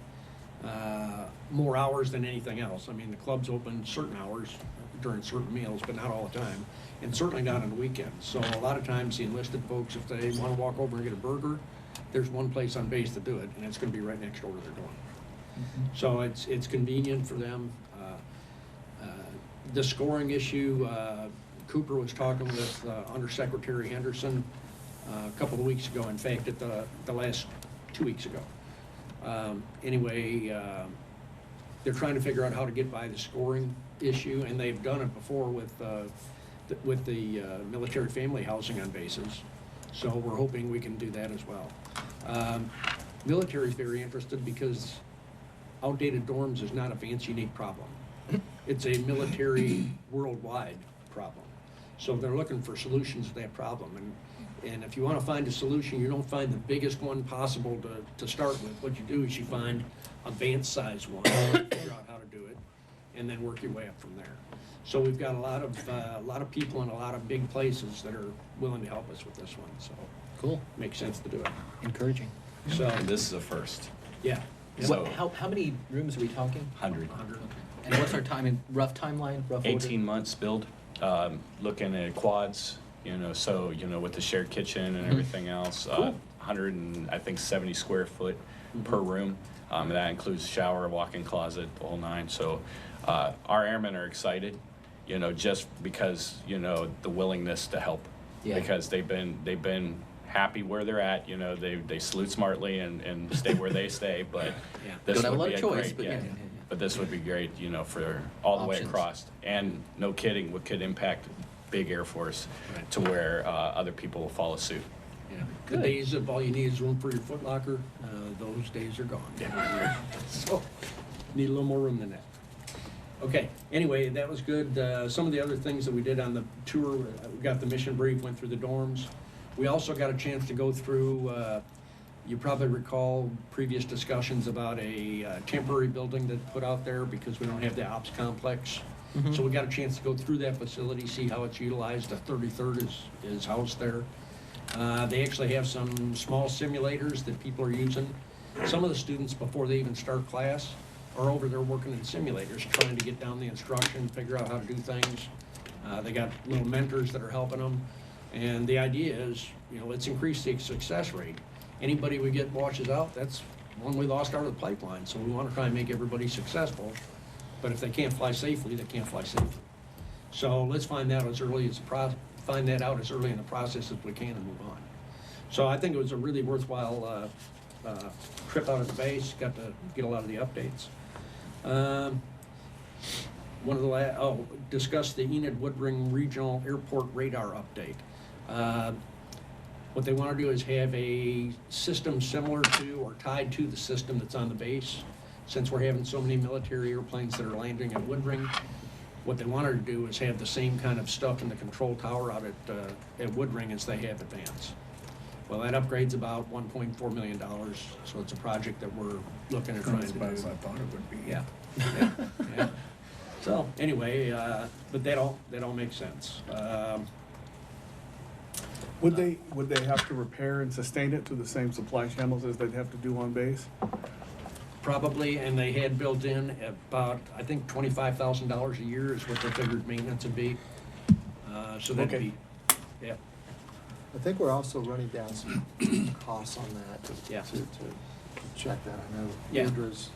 more hours than anything else. I mean, the club's open certain hours during certain meals, but not all the time, and certainly not on the weekends. So a lot of times the enlisted folks, if they want to walk over and get a burger, there's one place on base to do it, and it's going to be right next door to their dorm. So it's convenient for them. The scoring issue, Cooper was talking with Undersecretary Henderson a couple of weeks ago, in fact, at the last 2 weeks ago. Anyway, they're trying to figure out how to get by the scoring issue, and they've done it before with the military family housing on bases. So we're hoping we can do that as well. Military's very interested because outdated dorms is not a Vance unique problem. It's a military worldwide problem. So they're looking for solutions to that problem. And if you want to find a solution, you don't find the biggest one possible to start with. What you do is you find a Vance size one, figure out how to do it, and then work your way up from there. So we've got a lot of people in a lot of big places that are willing to help us with this one. So Cool. makes sense to do it. Encouraging. So And this is a first. yeah, So, How many rooms are we talking? 100. And what's our rough timeline, rough order? 18 months build, looking at quads, so, with the shared kitchen and everything else, 100 and I think 70 square foot per room. That includes shower, walk-in closet, the whole nine. So our airmen are excited, just because, the willingness to help. Yeah. Because they've been happy where they're at, they salute smartly and stay where they stay, but this Don't have a would lot be of a choice, great, but yeah. But this would be great, for all the way Options. across. And no kidding, what could impact big Air Force to where other people will follow suit. Yeah. The days of all you need is room for your foot locker, those days are gone. So, need a little more room than that. Okay, anyway, that was good. Some of the other things that we did on the tour, we got the mission brief, went through the dorms. We also got a chance to go through, you probably recall previous discussions about a temporary building that put out there because we don't have the ops complex. So we got a chance to go through that facility, see how it's utilized. The 33rd is housed there. They actually have some small simulators that people are using. Some of the students, before they even start class, are over there working in simulators, trying to get down the instruction, figure out how to do things. They got little mentors that are helping them. And the idea is, let's increase the success rate. Anybody we get washes out, that's one we lost out of the pipeline. So we want to try and make everybody successful. But if they can't fly safely, they can't fly safely. So let's find that out as early in the process as we can and move on. So I think it was a really worthwhile trip out at the base. Got to get a lot of the updates. Discuss the Enid Woodring Regional Airport radar update. What they want to do is have a system similar to or tied to the system that's on the base. Since we're having so many military airplanes that are landing at Woodring, what they wanted to do is have the same kind of stuff in the control tower out at Woodring as they have at Vance. Well, that upgrade's about $1.4 million, so it's a project that we're looking at trying to do. As I thought it would be. Yeah. Yeah. So anyway, but that all makes sense. Would they have to repair and sustain it to the same supply channels as they'd have to do on base? Probably, and they had built in about, I think, $25,000 a year is what they figured maintenance would be. So that'd be, yeah. I think we're also running down some costs on that Yeah. to check that. I know Yeah. Indra's.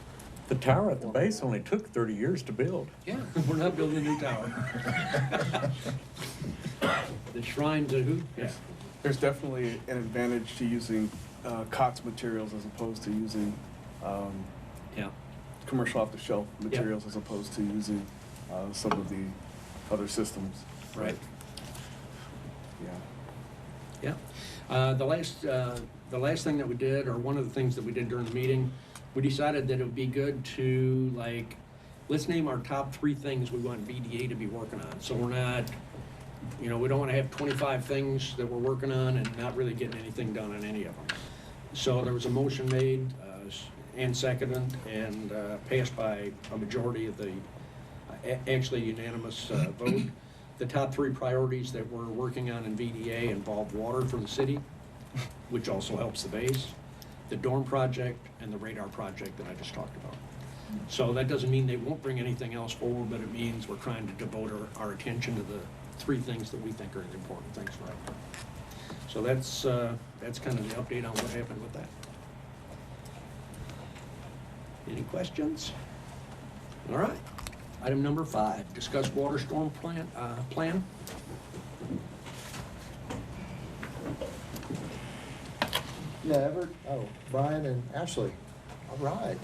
The tower at the base only took 30 years to build. Yeah, we're not building a new tower. The shrine to who? Yeah. There's definitely an advantage to using COTS materials as opposed to using Yeah. commercial off-the-shelf materials as opposed to using some of the other systems. Right. Yeah. Yeah. The last thing that we did, or one of the things that we did during the meeting, we decided that it would be good to, let's name our top 3 things we want VDA to be working on. So we're not, we don't want to have 25 things that we're working on and not really getting anything done on any of them. So there was a motion made and seconded and passed by a majority of the, actually unanimous vote. The top 3 priorities that we're working on in VDA involve water from the city, which also helps the base, the dorm project, and the radar project that I just talked about. So that doesn't mean they won't bring anything else forward, but it means we're trying to devote our attention to the 3 things that we think are the important things right now. So that's kind of the update on what happened with that. Any questions? All right. Item number 5, discuss water storm plan. Yeah, Everett, Brian and Ashley. All right.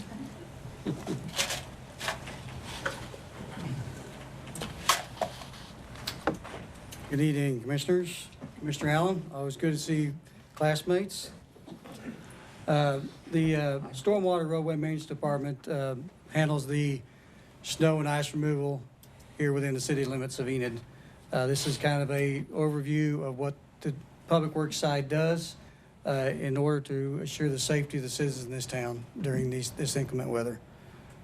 Good evening, Commissioners. Commissioner Allen, always good to see classmates. The Stormwater Roadway Maintenance Department handles the snow and ice removal here within the city limits of Enid. This is kind of a overview of what the Public Works side does in order to assure the safety of the citizens in this town during this inclement weather.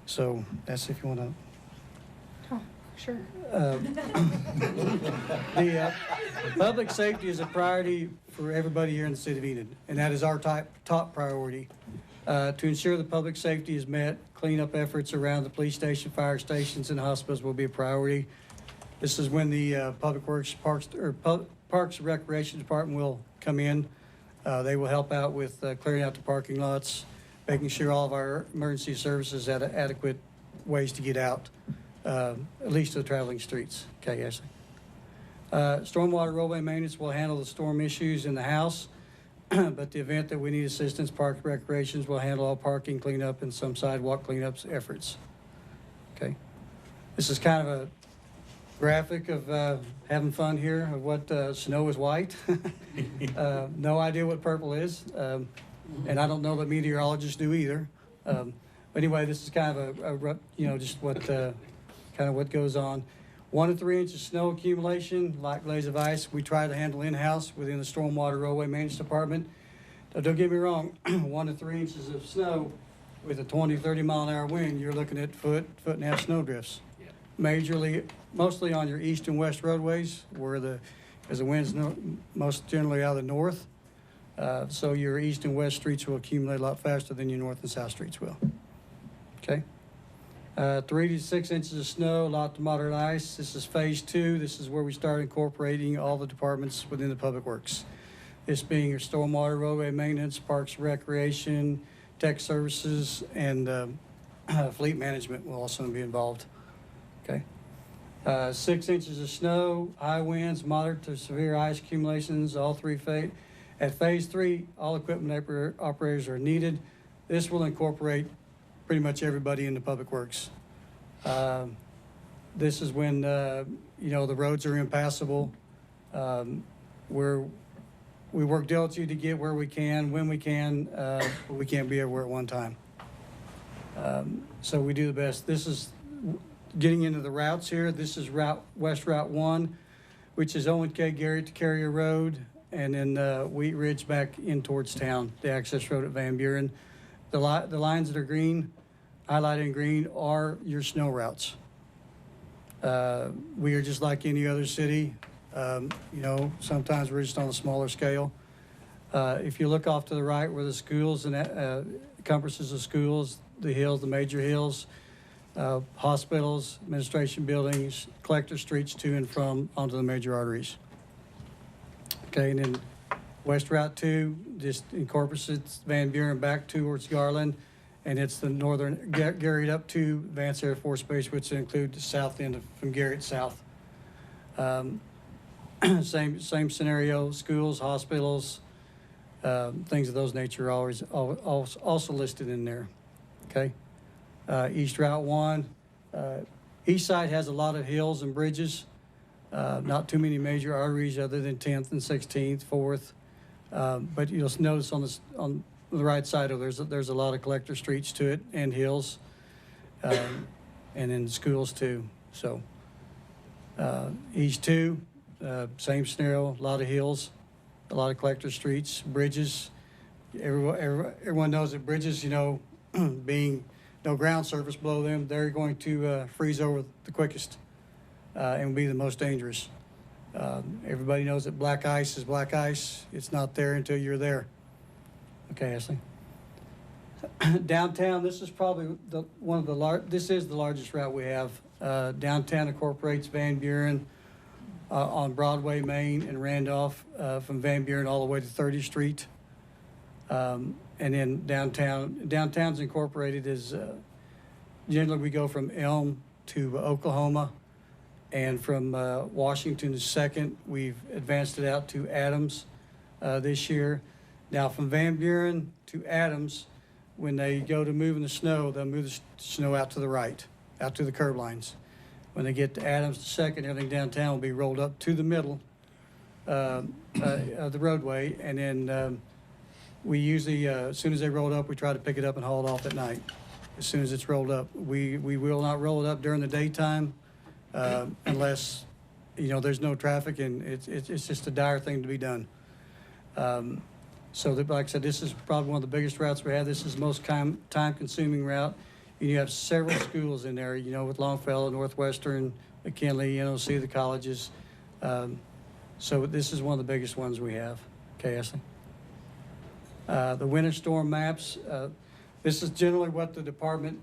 So that's if you want to. Oh, sure. The public safety is a priority for everybody here in the city of Enid, and that is our top priority. To ensure the public safety is met, cleanup efforts around the police station, fire stations, and hospitals will be a priority. This is when the Public Works, Parks and Recreation Department will come in. They will help out with clearing out the parking lots, making sure all of our emergency services have adequate ways to get out, at least to the traveling streets. Okay, Ashley. Stormwater roadway maintenance will handle the storm issues in the house, but the event that we need assistance, Park Recreations will handle all parking cleanup and some sidewalk cleanups efforts. Okay. This is kind of a graphic of having fun here of what snow is white. No idea what purple is, and I don't know that meteorologists do either. But anyway, this is kind of just what kind of what goes on. 1 to 3 inches snow accumulation, light glaze of ice, we try to handle in-house within the Stormwater Roadway Maintenance Department. Now, don't get me wrong, 1 to 3 inches of snow with a 20, 30 mile an hour wind, you're looking at foot and a half snow drifts. Yeah. Majorly, mostly on your east and west roadways where as the wind's most generally out of the north. So your east and west streets will accumulate a lot faster than your north and south streets will. Okay. 3 to 6 inches of snow, lot to moderate ice. This is phase 2. This is where we start incorporating all the departments within the public works. This being your stormwater, roadway maintenance, parks, recreation, tech services, and fleet management will also be involved. Okay. 6 inches of snow, high winds, moderate to severe ice accumulations, all three At phase 3, all equipment operators are needed. This will incorporate pretty much everybody in the public works. This is when, the roads are impassable. We work diligently to get where we can, when we can, but we can't be everywhere at one time. So we do the best. This is getting into the routes here. This is West Route 1, which is Owen K. Garrett to Carrier Road, and then Wheat Ridge back in towards town, the access road at Van Buren. The lines that are green, highlighted in green, are your snow routes. We are just like any other city. Sometimes we're just on a smaller scale. If you look off to the right where the schools and compasses of schools, the hills, the major hills, hospitals, administration buildings, collector streets to and from onto the major arteries. Okay, and then West Route 2 just incorporates Van Buren back towards Garland, and it's the northern Garrett up to Vance Air Force Base, which includes the south end from Garrett south. Same scenario, schools, hospitals, things of those nature are always also listed in there. Okay, East Route 1, east side has a lot of hills and bridges. Not too many major arteries other than 10th and 16th, 4th. But you'll notice on the right side of there's a lot of collector streets to it and hills, and then schools too. So East 2, same scenario, a lot of hills, a lot of collector streets, bridges. Everyone knows that bridges, being no ground surface below them, they're going to freeze over the quickest and be the most dangerous. Everybody knows that black ice is black ice. It's not there until you're there. Okay, Ashley. Downtown, this is probably this is the largest route we have. Downtown incorporates Van Buren on Broadway, Main, and Randolph, from Van Buren all the way to 30th Street. And then downtown's incorporated as, generally we go from Elm to Oklahoma, and from Washington to 2nd, we've advanced it out to Adams this year. Now from Van Buren to Adams, when they go to moving the snow, they'll move the snow out to the right, out to the curb lines. When they get to Adams to 2nd, everything downtown will be rolled up to the middle of the roadway, and then we usually, as soon as they roll it up, we try to pick it up and haul it off at night. As soon as it's rolled up, we will not roll it up during the daytime unless there's no traffic, and it's just a dire thing to be done. So that, like I said, this is probably one of the biggest routes we have. This is the most time-consuming route. You have several schools in there, with Longfellow, Northwestern, McKinley, NOC, the colleges. So this is one of the biggest ones we have. Okay, Ashley. The winter storm maps. This is generally what the department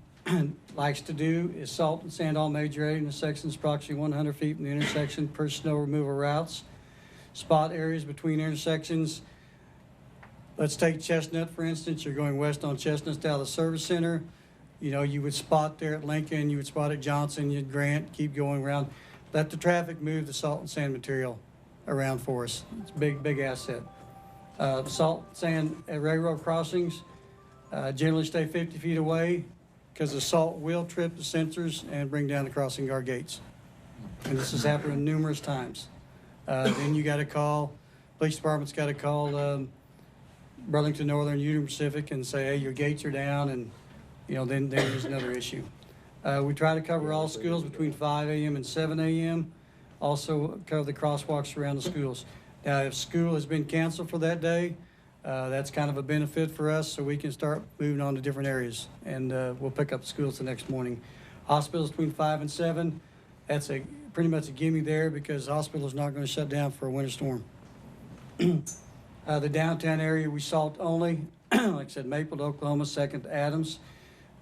likes to do, is salt and sand all major intersections approximately 100 feet from the intersection per snow removal routes. Spot areas between intersections. Let's take Chestnut, for instance. You're going west on Chestnut out of the service center. You know, you would spot there at Lincoln, you would spot at Johnson, you'd Grant, keep going around. Let the traffic move the salt and sand material around for us. It's a big, big asset. Salt, sand at railroad crossings, generally stay 50 feet away because the salt will trip the sensors and bring down the crossing guard gates. And this has happened numerous times. Then you got to call, police department's got to call Burlington Northern, Union Pacific and say, hey, your gates are down, and you know, then there's another issue. We try to cover all schools between 5 a.m. and 7 a.m. Also cover the crosswalks around the schools. Now, if school has been canceled for that day, that's kind of a benefit for us, so we can start moving on to different areas, and we'll pick up schools the next morning. Hospitals between 5 and 7, that's pretty much a gimme there because the hospital is not going to shut down for a winter storm. The downtown area, we salt only. Like I said, Maple to Oklahoma, 2nd to Adams.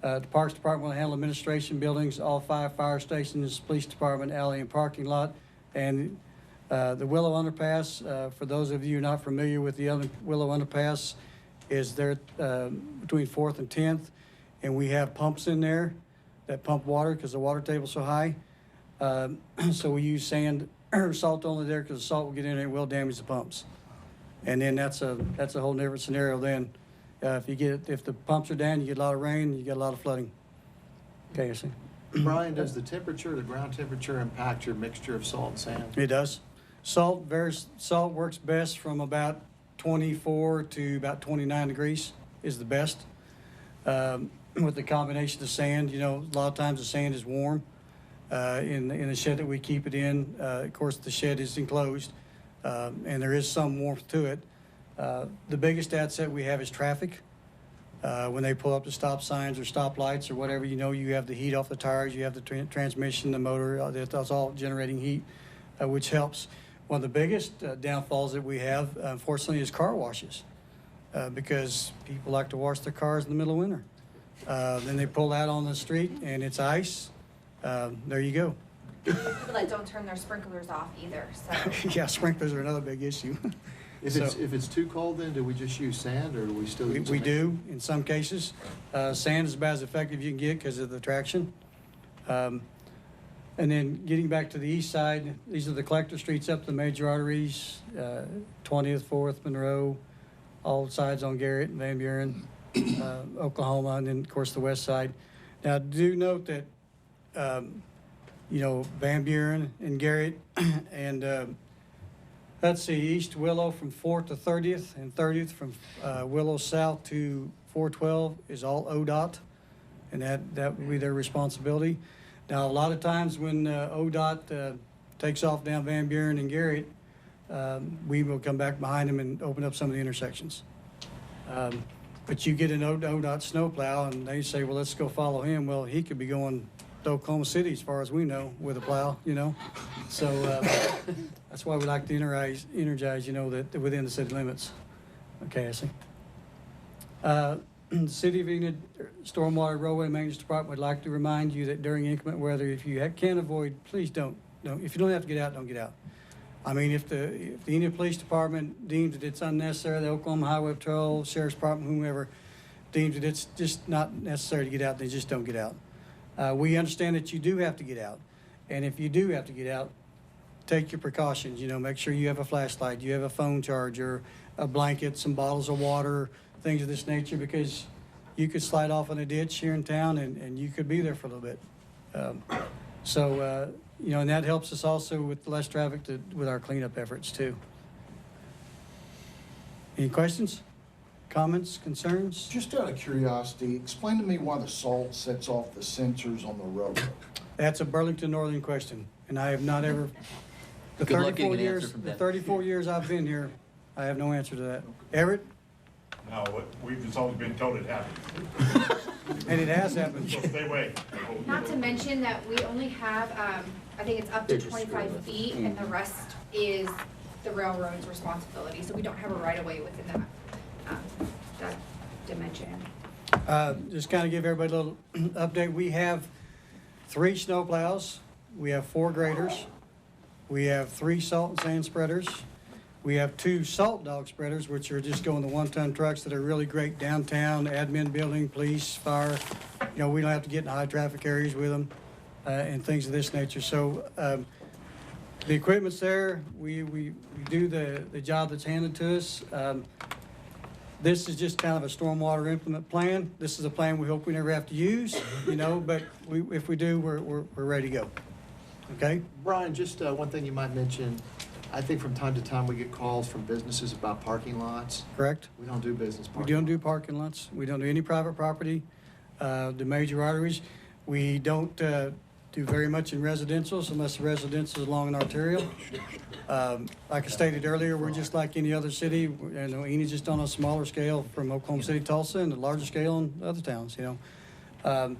The Parks Department will handle administration buildings, all 5 fire stations, police department, alley, and parking lot. And the Willow Underpass, for those of you not familiar with the Willow Underpass, is there between 4th and 10th. And we have pumps in there that pump water because the water table's so high. So we use sand or salt only there because the salt will get in there and will damage the pumps. And then that's a whole different scenario then. If the pumps are down, you get a lot of rain, you get a lot of flooding. Okay, I see. Brian, does the ground temperature impact your mixture of salt and sand? It does. Salt works best from about 24 to about 29 degrees is the best. With the combination of sand, you know, a lot of times the sand is warm in the shed that we keep it in. Of course, the shed is enclosed, and there is some warmth to it. The biggest asset we have is traffic. When they pull up the stop signs or stop lights or whatever, you know, you have the heat off the tires, you have the transmission, the motor, that's all generating heat, which helps. One of the biggest downfalls that we have, unfortunately, is car washes, because people like to wash their cars in the middle of winter. Then they pull out on the street and it's ice. There you go. People that don't turn their sprinklers off either, so. Yeah, sprinklers are another big issue. If it's too cold, then do we just use sand, or do we still use? We do in some cases. Sand is about as effective as you can get because of the traction. And then getting back to the east side, these are the collector streets up the major arteries, 20th, 4th, Monroe, all sides on Garrett and Van Buren, Oklahoma, and then of course the west side. Now do note that, you know, Van Buren and Garrett and let's see, East Willow from 4th to 30th, and 30th from Willow South to 412 is all ODOT, and that would be their responsibility. Now, a lot of times when ODOT takes off down Van Buren and Garrett, we will come back behind them and open up some of the intersections. But you get an ODOT snowplow, and they say, well, let's go follow him. Well, he could be going to Oklahoma City, as far as we know, with a plow, you know. So that's why we like to energize, you know, that within the city limits. Okay, I see. The City of Enid Stormwater Roadway Maintenance Department would like to remind you that during inclement weather, if you can avoid, please don't. If you don't have to get out, don't get out. I mean, if the Enid Police Department deems that it's unnecessary, the Oklahoma Highway Patrol, Sheriff's Department, whomever deems that it's just not necessary to get out, they just don't get out. We understand that you do have to get out. And if you do have to get out, take your precautions. You know, make sure you have a flashlight, you have a phone charger, a blanket, some bottles of water, things of this nature, because you could slide off in a ditch here in town and you could be there for a little bit. You know, and that helps us also with less traffic with our cleanup efforts too. Any questions, comments, concerns? Just out of curiosity, explain to me why the salt sets off the sensors on the road. That's a Burlington Northern question, and I have not ever, the Good luck 34 getting an answer years, from the them. 34 years I've been here, I have no answer to that. Everett? No, we've just always been told it happened. And it has happened. So stay away. Not to mention that we only have, I think it's up to 25 feet, and the rest is the railroad's responsibility, so we don't have a right-of-way within that dimension. Just kind of give everybody a little update. We have 3 snow plows, we have 4 graders, we have 3 salt and sand spreaders, we have 2 salt dog spreaders, which are just going the 1-ton trucks that are really great downtown, admin building, police, fire. You know, we don't have to get in high traffic areas with them and things of this nature. So the equipment's there. We do the job that's handed to us. This is just kind of a stormwater implement plan. This is a plan we hope we never have to use, you know, but if we do, we're ready to go. Okay? Brian, just one thing you might mention, I think from time to time we get calls from businesses about parking lots. Correct? We don't do business We parking. don't do parking lots. We don't do any private property. The major arteries, we don't do very much in residentials unless the residential is along an arterial. Like I stated earlier, we're just like any other city. You know, Enid's just on a smaller scale from Oklahoma City, Tulsa, and a larger scale in other towns, you know.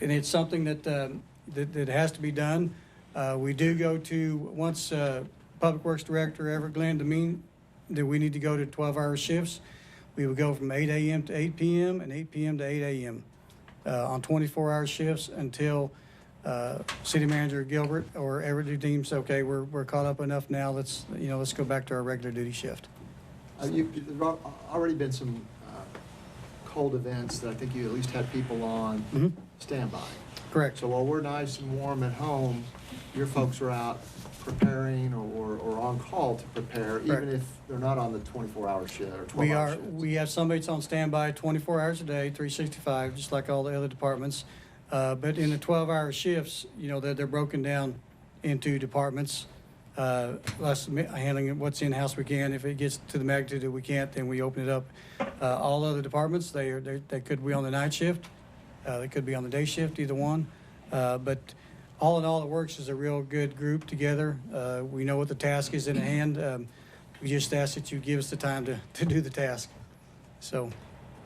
And it's something that has to be done. We do go to, once Public Works Director Everett Glenn demeaned that we need to go to 12-hour shifts, we would go from 8 a.m. to 8 p.m. and 8 p.m. to 8 a.m. On 24-hour shifts until City Manager Gilbert or Everett deems, okay, we're caught up enough now, let's go back to our regular duty shift. There've already been some cold events that I think you at least had people on standby. Correct. So while we're nice and warm at home, your folks are out preparing or on call to prepare, Correct. even if they're not on the 24-hour shift or 12-hour shift. We have somebody that's on standby 24 hours a day, 365, just like all the other departments. But in the 12-hour shifts, you know, they're broken down into departments. Us handling what's in-house we can. If it gets to the magnitude that we can't, then we open it up. All other departments, they could be on the night shift. They could be on the day shift, either one. But all in all, it works as a real good group together. We know what the task is in hand. We just ask that you give us the time to do the task. So.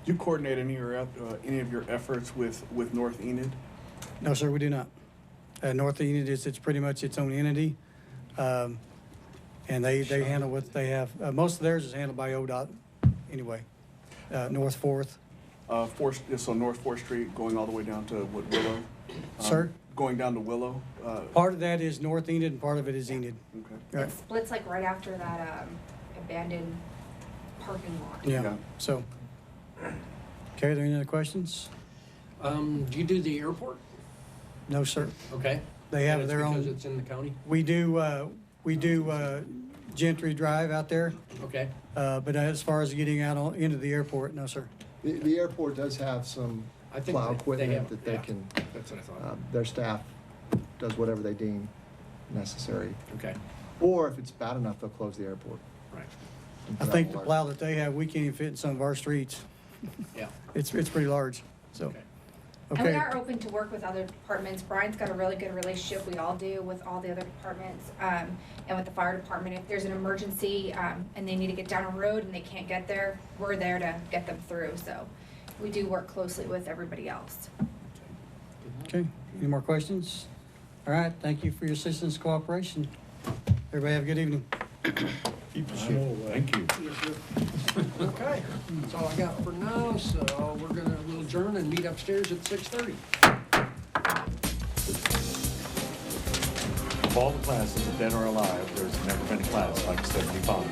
Do you coordinate any of your efforts with North Enid? No, sir, we do not. North Enid it's pretty much its own entity. And they handle what they have. Most of theirs is handled by ODOT anyway. North 4th. So North 4th Street going all the way down to Willow? Sir? Going down to Willow? Part of that is North Enid and part of it is Enid. Okay. Right. It splits like right after that abandoned parking lot. Yeah, so. Okay, are there any other questions? Do you do the airport? No, sir. Okay. They have And it's their own. because it's in the county? We do Gentry Drive out there. Okay. But as far as getting out into the airport, no, sir. The airport does have some I think plow they equipment have, that they yeah. can, That's what I thought. their staff does whatever they deem necessary. Okay. Or if it's bad enough, they'll close the airport. Right. I think the plow that they have, we can't even fit in some of our streets. Yeah. It's pretty large, so. Okay. And we Okay, are open to work with other departments. Brian's got a really good relationship, we all do, with all the other departments, and with the fire department. If there's an emergency, and they need to get down a road and they can't get there, we're there to get them through, so we do work closely with everybody else. okay. Any more questions? All right, thank you for your assistance, cooperation. Everybody have a good evening. Thank you. Okay, that's all I got for now, so we'll adjourn and meet upstairs at 6:30. Of all the classes, dead or alive, there's never been a class like 75.